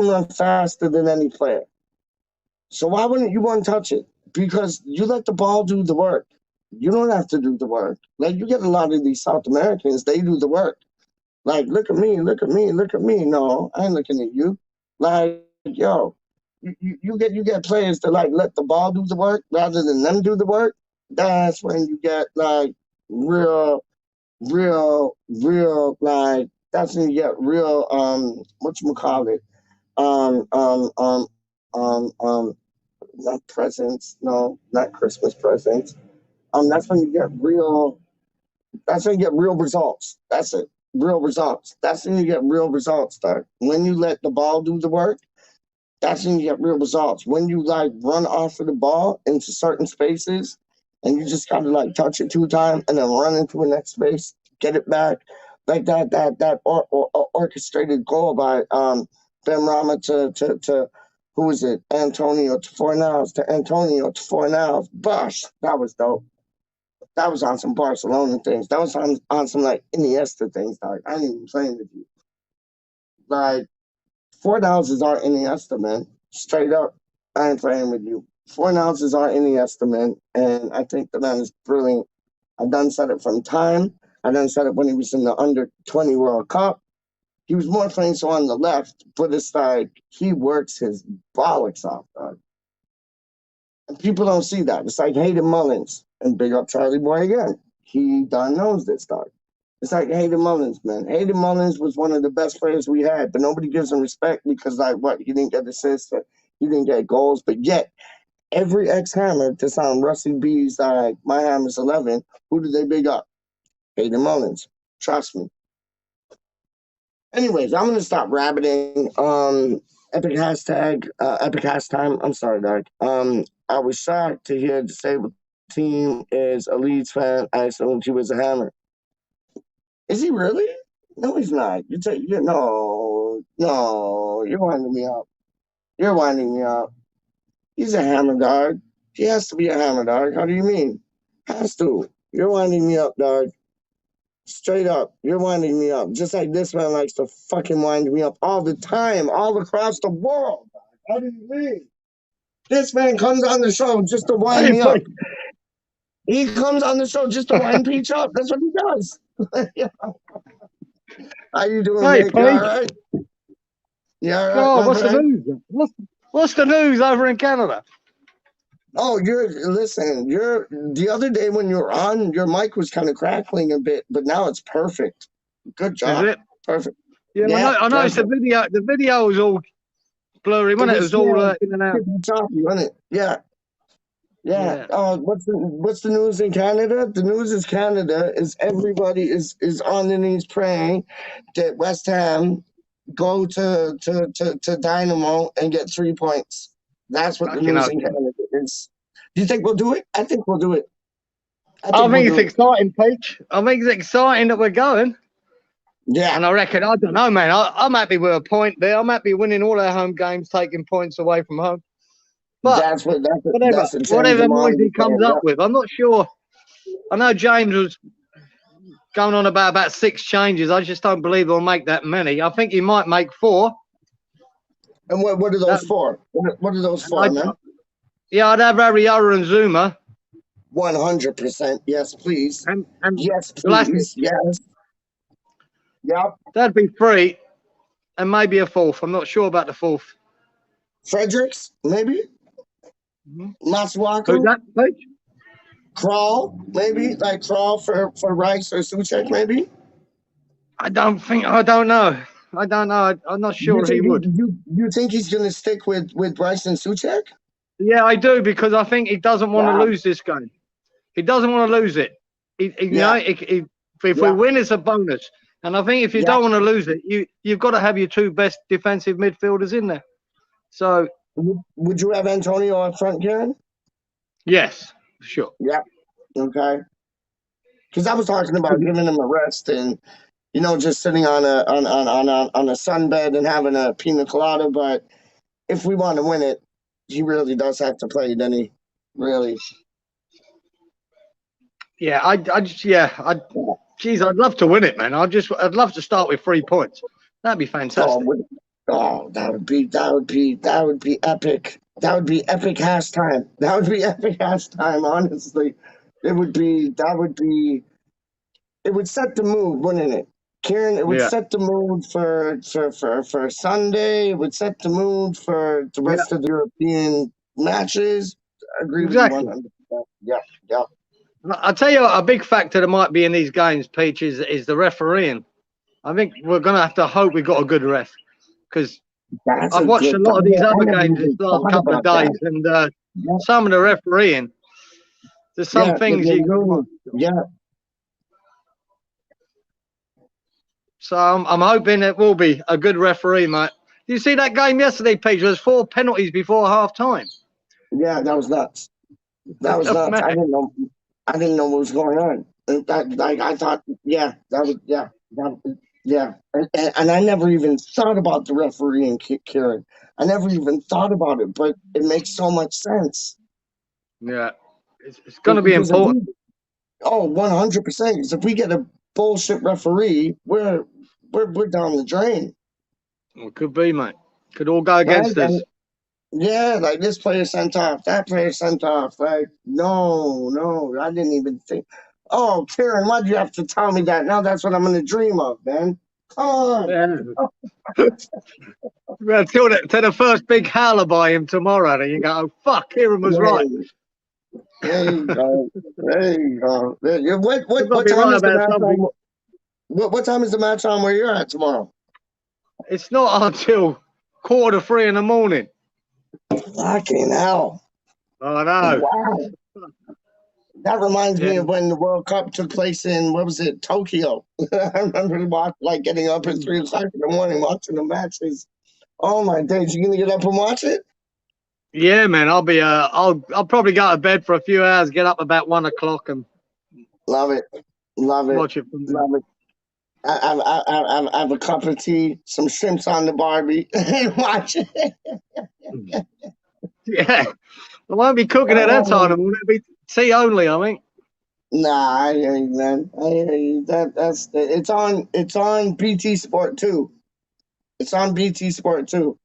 run faster than any player. So why wouldn't you want to touch it? Because you let the ball do the work. You don't have to do the work. Like, you get a lot of these South Americans, they do the work. Like, look at me, look at me, look at me. No, I ain't looking at you. Like, yo, you get players that like let the ball do the work rather than them do the work. That's when you get like real, real like that's when you get real whatchamacallit, um um um um um not presents, no, not Christmas presents. That's when you get real. That's when you get real results. That's it. Real results. That's when you get real results, Doug. When you let the ball do the work, that's when you get real results. When you like run off of the ball into certain spaces and you just gotta like touch it 2 times and then run into the next space, get it back. Like that orchestrated goal by Ben Rama to who was it? Antonio to Fornals to Antonio to Fornals. Bosh, that was dope. That was on some Barcelona things. That was on some like Iniesta things. Like, I ain't even playing with you. Like, Fornals is our Iniesta, man. Straight up, I ain't playing with you. Fornals is our Iniesta, man. And I think the man is brilliant. I done said it from time. I done said it when he was in the under 20 World Cup. He was more playing so on the left, but it's like he works his bollocks off, dog. And people don't see that. It's like Hayden Mullins, and big up Charlie Boy again. He done knows this, dog. It's like Hayden Mullins, man. Hayden Mullins was one of the best players we had, but nobody gives him respect because, like, what? He didn't get assists, he didn't get goals, but yet every ex-Hammer to sound Rusty B's like My Hammer's 11, who do they big up? Hayden Mullins. Trust me. Anyways, I'm gonna stop rabbiting. Epic hashtag, epic hashtime. I'm sorry, dog. I was shocked to hear disabled team is a Leeds fan. I assumed he was a Hammer. Is he really? No, he's not. No. You're winding me up. You're winding me up. He's a Hammer, dog. He has to be a Hammer, dog. How do you mean? Has to. You're winding me up, dog. Straight up, you're winding me up. Just like this man likes to fucking wind me up all the time, all across the world. How do you mean? This man comes on the show just to wind me up. He comes on the show just to wind PeacH up. That's what he does. How you doing, Nick? You all right? Yeah, all right, God, my what's the friend? news? What's the news over in Canada? Oh, listen, the other day when you were on, your mic was kind of crackling a bit, but now it's perfect. Good Is job. it? Perfect. Yeah, Yeah, I noticed the perfect. video. The video was all blurry, It wasn't it? It was was all in and out. choppy, wasn't it? Yeah. Yeah. Yeah. What's the news in Canada? The news is Canada is everybody is on their knees praying that West Ham go to Dynamo and get 3 points. That's what the Fucking news hell. in Canada is. Do you think we'll do it? I think we'll do it. I I think we'll think it's do it. exciting, PeacH. I think it's exciting that we're going. Yeah. And I reckon, I don't know, man. I'm happy with a point there. I'm happy winning all our home games, taking points away from home. But That's what the James whatever Amani Moisey was comes saying. up Yeah. with, I'm not sure. I know James was going on about 6 changes. I just don't believe he'll make that many. I think he might make 4. And what are those That, for? What are those for, I, man? yeah, I'd have Ariella and Zuma 100%. Yes, please. and Yes, Vlasic. please. Yes. Yep. That'd be 3 and maybe a 4th. I'm not sure about the 4th. Fredericks, maybe. Who's Masuaku. that, PeacH? Crawl, maybe. Like Crawl for Rice or Suchek, maybe. I don't know. I don't know. I'm not sure he would. You think he's gonna stick with Rice and Suchek? Yeah, I do, because I think he doesn't want to Wow. lose this game. He doesn't want to lose it. You Yeah. know, if Yeah. we win, it's a bonus. And I think if you Yeah. don't want to lose it, you've got to have your 2 best defensive midfielders in there. So Would you have Antonio up front, Kieran? yes, sure. Yeah. Okay. Because I was talking about giving him a rest and just sitting on a sunbed and having a pina colada. But if we want to win it, he really does have to play, doesn't he? Really. Yeah, geez, I'd love to win it, man. I'd love to start with 3 points. That'd be fantastic. That would be epic. That would be epic hashtime. That would be epic hashtime. Honestly, it would set the mood, wouldn't it, Kieran? It would set the mood for Sunday. It would set the mood for the rest of the European matches. I agree with you 100%. Yeah. I'll tell you what, a big factor that might be in these games, PeacH, is the refereeing. I think we're going to have to hope we've got a good ref, because I've watched a lot of these other games this last couple of days, and some of the refereeing, there's some things you got. Yeah. So I'm hoping it will be a good referee, mate. Did you see that game yesterday, PeacH? There was 4 penalties before half time. Yeah, that was nuts. That was nuts. I didn't know what was going on. I thought, and I never even thought about the refereeing, Kieran. I never even thought about it, but it makes so much sense. Yeah, it's going to be important. 100%. Because if we get a bullshit referee, we're down the drain. It could be, mate. Could all go against us. Yeah, like this player sent off, that player sent off. Like, no, I didn't even think. Oh, Kieran, why'd you have to tell me that? Now that's what I'm going to dream of, man. Come on. Well, till the first big howler by him tomorrow, then you go, oh, fuck, Kieran was right. There you go. What time is the match on? What time is the match on where you're at tomorrow? It's not until 2:45 in the morning. Fucking hell. I know. Wow. That reminds me of when the World Cup took place in, what was it, Tokyo. I remember getting up at 3 o'clock in the morning watching the matches. Oh my days, you gonna get up and watch it? Yeah, man. I'll probably go to bed for a few hours, get up about 1 o'clock and love it. Watch it from there. Love it. I have a cup of tea, some shrimps on the Barbie, and watch it. Yeah. I won't be cooking at that time. It'll be tea only, I think. Nah, I hear you, man. I hear you. It's on BT Sport 2. It's on BT Sport 2.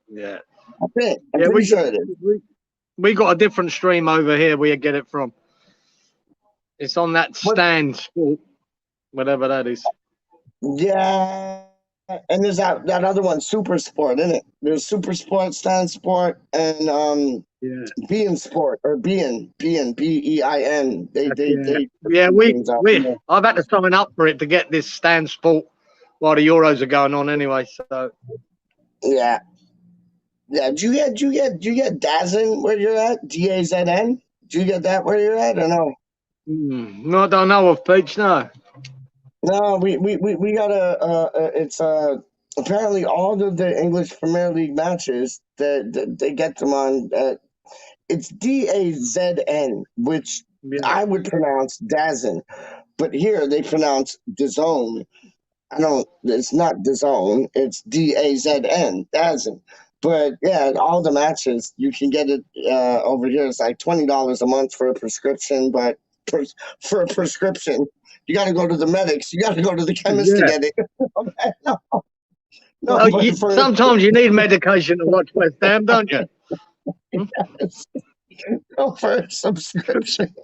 Yeah. I think. I'm pretty sure it is. We got a different stream over here where you get it from. It's on that Stand Sport, whatever that is. Yeah. And there's that other one, Super Sport, isn't it? There's Super Sport, Stand Sport, and Yeah. Bein Sport or Bein BEIN. They Yeah, things out there. I've had to sign up for it to get this stand sport while the Euros are going on anyway. So Yeah. Yeah. Do you get DAZN where you're at? DAZN? Do you get that where you're at or no? no, I don't know of PeacH. No. No, we got it's apparently all of the English Premier League matches that they get them on. It's DAZN, which Yeah. I would pronounce DAZN, but here they pronounce DAZN. It's not DAZN, it's DAZN, DAZN. But yeah, all the matches you can get it over here. It's like $20 a month for a prescription, but for a prescription, you got to go to the medics. You got to go to the chemist to get it. No, Well, but sometimes you need medication to watch West Ham, don't you? no, for a subscription.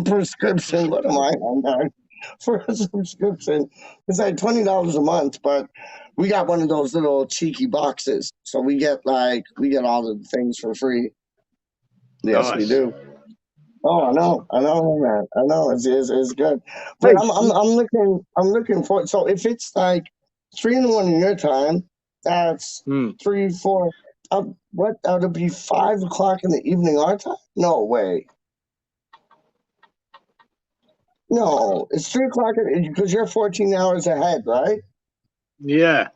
Prescription. What am I on? For a subscription, it's like $20 a month, but we got one of those little cheeky boxes, so we get all the things for free. Yes, we do. Oh, I know, man. I know it's good, but I'm looking for. So if it's like 3 in the morning your time, that's 3, 4. What? That'll be 5 o'clock in the evening our time. No way. No, it's 3 o'clock because you're 14 hours ahead, right? Yeah.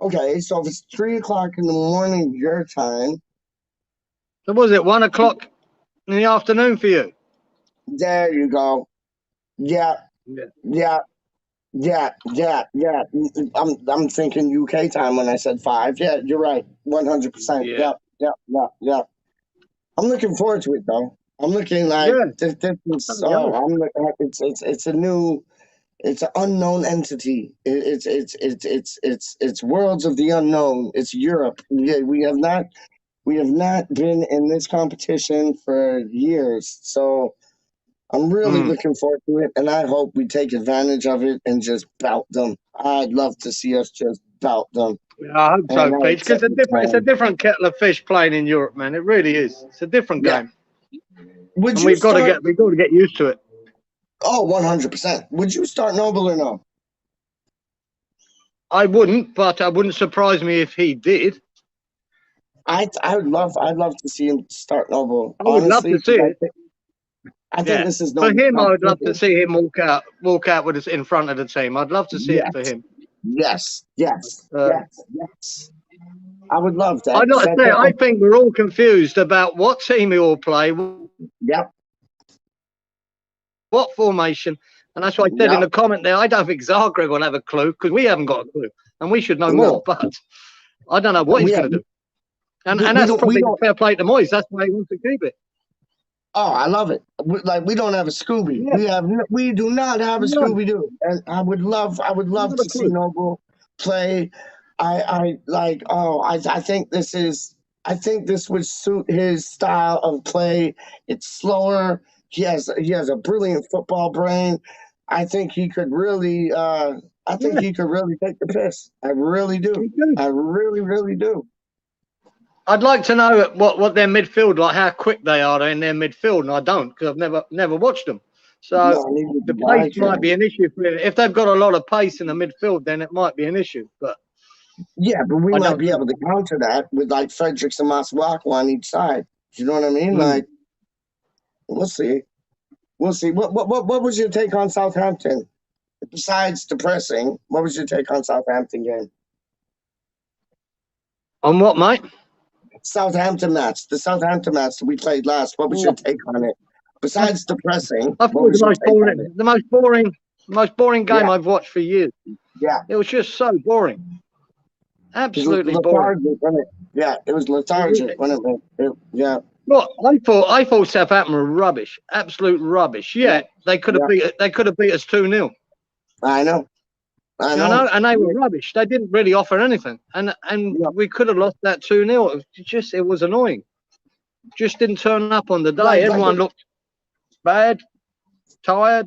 Okay, so if it's 3 o'clock in the morning your time, So was it 1 o'clock in the afternoon for you? there you go. Yeah. I'm thinking UK time when I said 5. Yeah, you're right. 100%. Yeah. I'm looking forward to it though. I'm looking like this is, it's an unknown entity. It's worlds of the unknown. It's Europe. We have not been in this competition for years. So I'm really looking forward to it, and I hope we take advantage of it and just belt them. I'd love to see us just belt them. I hope so, PeacH, because it's a different kettle of fish playing in Europe, man. It really is. It's a different game. And we've got to get used to it. Oh, 100%. Would you start Noble or no? I wouldn't, but it wouldn't surprise me if he did. I'd love to see him start Noble. I would love to see it. I think this is for him. I would love to see him walk out with us in front of the team. I'd love to see it for him. Yes. I would love that. I'd like to say, I think we're all confused about what team he will play. Yep. What formation? And that's why I said in the comment there, I don't think Zagreb will have a clue because we haven't got a clue, and we should know more. But I don't know what he's going to do. And that's probably fair play to Moyes. That's why he wants to keep it. Oh, I love it. Like we don't have a Scooby. Yeah. We do not have a Scooby Doo, and I would love to see Noble play. I think this would suit his style of play. It's slower. He has a brilliant football brain. I think he could really. He could really take the piss. I really do. I really do. I'd like to know what their midfield, like how quick they are in their midfield, and I don't because I've never watched them. So the pace might be an issue for it. If they've got a lot of pace in the midfield, then it might be an issue. But we might be able to counter that with like Fredericks and Masuaku on each side. You know what I mean? Like, we'll see. What was your take on Southampton? Besides the pressing, what was your take on Southampton game? On what, mate? The Southampton match that we played last. What was your take on it? Besides the pressing, I thought the most boring game I've watched for years. Yeah, it was just so boring. Absolutely boring. Yeah, it was lethargic, wasn't it? Yeah. Well, I thought Southampton were rubbish, absolute rubbish. Yeah, they could have beat us 2-0. I know. And they were rubbish. They didn't really offer anything, and we could have lost that 2-0. It was annoying. Just didn't turn up on the day. Everyone looked bad, tired.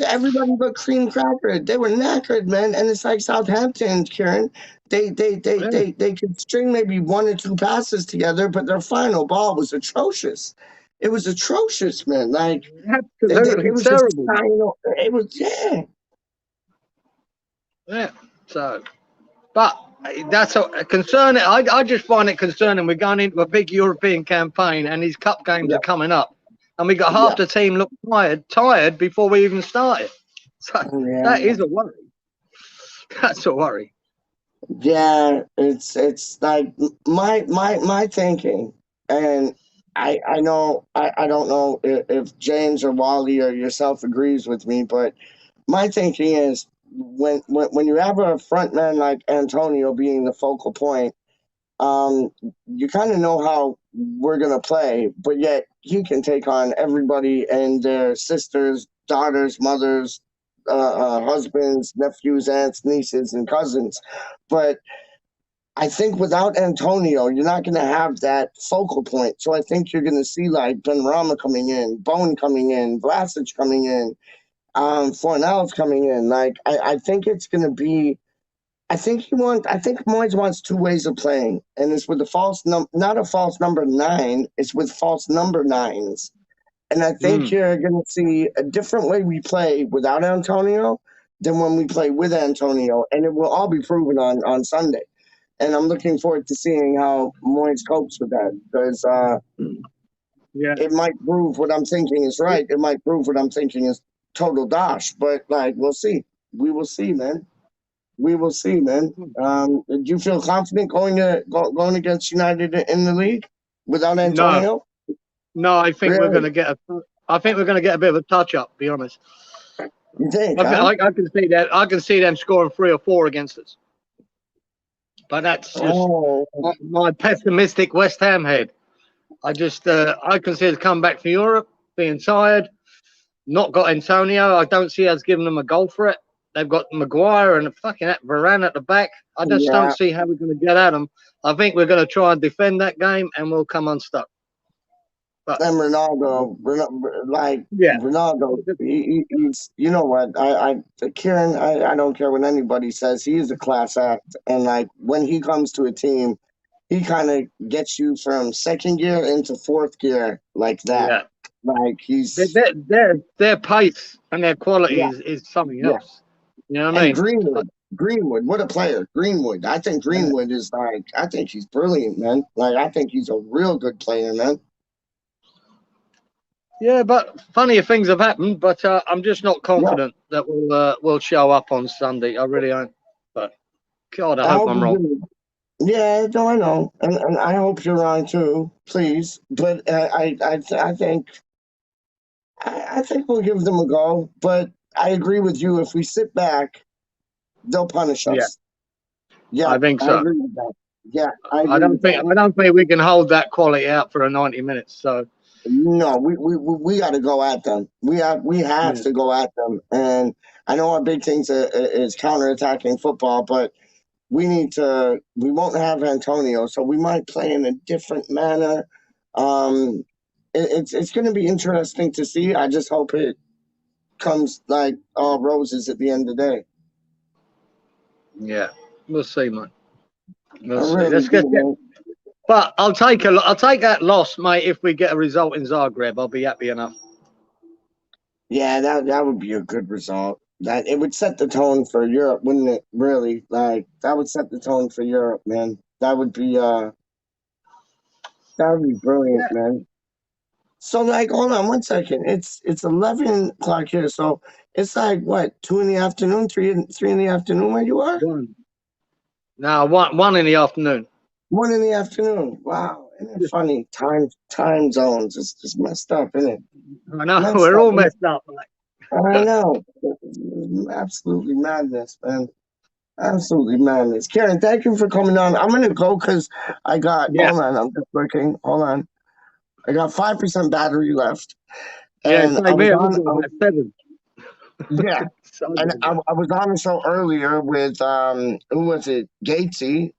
everybody but cream cracker. They were knackered, man. And it's like Southampton, Kieran. They could string maybe 1 or 2 passes together, but their final ball was atrocious. It was atrocious, man. Like Absolutely it was just terrible. it was Yeah. So, but that's concerning. I just find it concerning. We're going into a big European campaign, and these cup games are coming up, and we got half the team look tired before we even started. So that is a worry. That's a worry. Yeah, it's like my thinking, and I don't know if James or Wally or yourself agrees with me, but my thinking is when you have a front man like Antonio being the focal point, you kind of know how we're gonna play, but yet he can take on everybody and their sisters, daughters, mothers, husbands, nephews, aunts, nieces, and cousins. But I think without Antonio, you're not going to have that focal point. So I think you're going to see like Benrahma coming in, Bone coming in, Vlasic coming in, Fornals coming in. Like I think it's going to be. I think Moyes wants 2 ways of playing, and it's with not a false number 9. It's with false number 9s. And I think you're going to see a different way we play without Antonio than when we play with Antonio, and it will all be proven on Sunday. And I'm looking forward to seeing how Moyes copes with that, because it might prove what I'm thinking is right. It might prove what I'm thinking is total dosh. But like, we'll see. We will see, man. We will see, man. Do you feel confident going against United in the league without Antonio? No, I think we're going to get a bit of a touch up. To be honest, you think? I can see that. I can see them scoring 3 or 4 against us. But that's just my pessimistic West Ham head. I can see us come back for Europe, being tired, not got Antonio. I don't see us giving them a goal for it. They've got Maguire and fucking Varane at the back. I just don't see how we're going to get at them. I think we're going to try and defend that game, and we'll come unstuck. But and Ronaldo, he's, you know what? Kieran, I don't care what anybody says. He is a class act, and like when he comes to a team, he kind of gets you from 2nd gear into 4th gear like that. Yeah. Like he's their pace and their quality is something else. You know what I mean? Greenwood, what a player. Greenwood. I think Greenwood is I think he's brilliant, man. Like I think he's a real good player, man. Yeah, but funnier things have happened. But I'm just not confident that we'll show up on Sunday. I really aren't. But God, I hope I'm wrong. Yeah, no, I know, and I hope you're wrong too. Please, but I think we'll give them a go. But I agree with you. If we sit back, they'll punish us. Yeah, I think so. I agree with that. Yeah, I don't think we can hold that quality out for 90 minutes. So. No, we got to go at them. We have to go at them. And I know our big thing is counterattacking football, but we won't have Antonio, so we might play in a different manner. It's going to be interesting to see. I just hope it comes like all roses at the end of the day. Yeah, we'll see, man. We'll see. Let's get. But I'll take that loss, mate. If we get a result in Zagreb, I'll be happy enough. Yeah, that would be a good result. That it would set the tone for Europe, wouldn't it? Really, like that would set the tone for Europe, man. That would be brilliant, man. So, like, hold on 1 second. It's 11 o'clock here, so it's like what, 2 in the afternoon, 3 in the afternoon where you are? 1. No, 1 in the afternoon. 1 in the afternoon. Wow, isn't it funny? Time zones. It's just messed up, isn't it? I know, we're all messed up. I know. Absolutely madness, man. Absolutely madness. Karen, thank you for coming on. I'm gonna go because I got hold on, I'm just working. Hold on. I got 5% battery left. And I was 7. Yeah. And I was on the show earlier with who was it? Gatesy.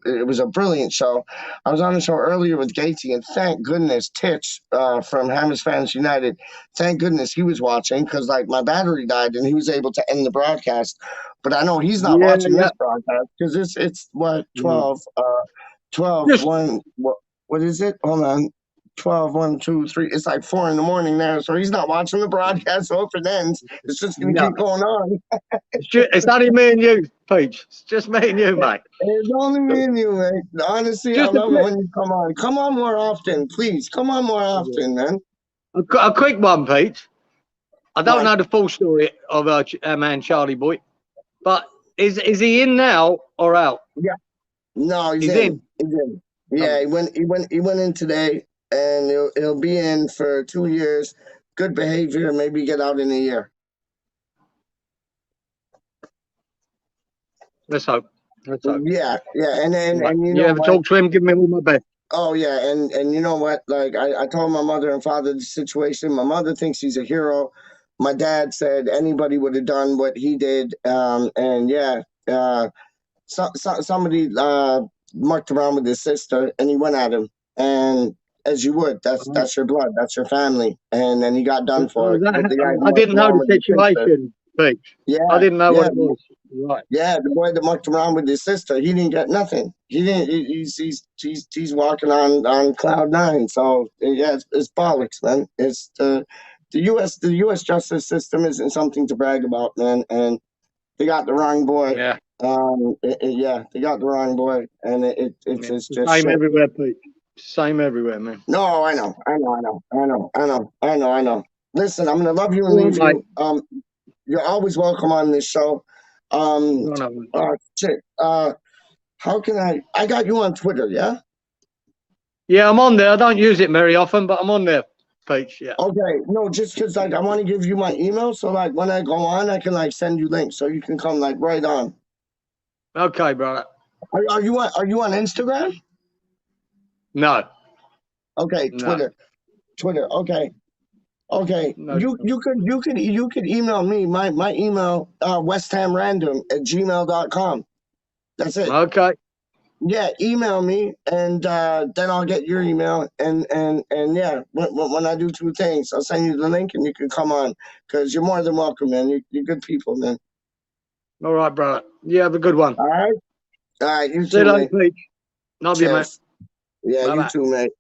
it was a brilliant show. I was on the show earlier with Gacy, and thank goodness tHa from Hammers Fans United, thank goodness he was watching, because like my battery died and he was able to end the broadcast. But I know he's not Yeah, watching yeah. this broadcast because it's what, No. 12 Just 1, what is it? Hold on. 12 1 2 3. It's like 4 in the morning now, so he's not watching the broadcast. So if it ends, it's just gonna no. keep going on. It's only me and you, PeacH. It's just me and you, mate. It's only me and you, man. Honestly, I Just a love it quick, when you come on. Come on more often, please. Come on more often, man. a quick one, PeacH. I don't Right. know the full story of our man Charlie Boy, but is he in now or out? No, he's He's in. in. He's in. Yeah, he went in today, and he'll be in for 2 years. Good behavior, maybe get out in a year. Let's hope. Let's hope. Yeah, and Right. and you You know ever what? talk to him? Give me all my best. Oh yeah, and you know what? Like I told my mother and father the situation. My mother thinks he's a hero. My dad said anybody would have done what he did. And yeah, somebody mucked around with his sister, and he went at him. And as you would, that's your blood, that's your family. And then he got done for it with the guy who I mucked didn't know around the with his sister. situation, PeacH. Yeah, I didn't know what yeah. it was. Right. Yeah, the boy that mucked around with his sister, he didn't get nothing. He didn't. He's walking on cloud nine. So yeah, it's bollocks, man. It's the U.S. justice system isn't something to brag about, man. And they got the wrong boy. Yeah. Yeah, they got the wrong boy, and it's It's just the same shit. everywhere, PeacH. Same everywhere, man. No, I know. Listen, I'm gonna love you and leave you. You're always welcome on this show. Shit. How can I got you on Twitter, yeah? Yeah, I'm on there. I don't use it very often, but I'm on there, PeacH. Yeah. Okay, no, just because like I want to give you my email, so like when I go on, I can like send you links, so you can come like right on. Okay, brother. Are you on Instagram? No. Okay, No. Twitter. Okay. No. You could email me. My email westhamrandom@gmail.com. That's it. Okay. Yeah, email me, and then I'll get your email, and yeah, when I do two things, I'll send you the link, and you can come on, because you're more than welcome, man. You're good people, man. All right, brother. You have a good one. All right, you See you too, later, mate. PeacH. Love you, mate. Cheers. Yeah, Bye-bye. you too, mate.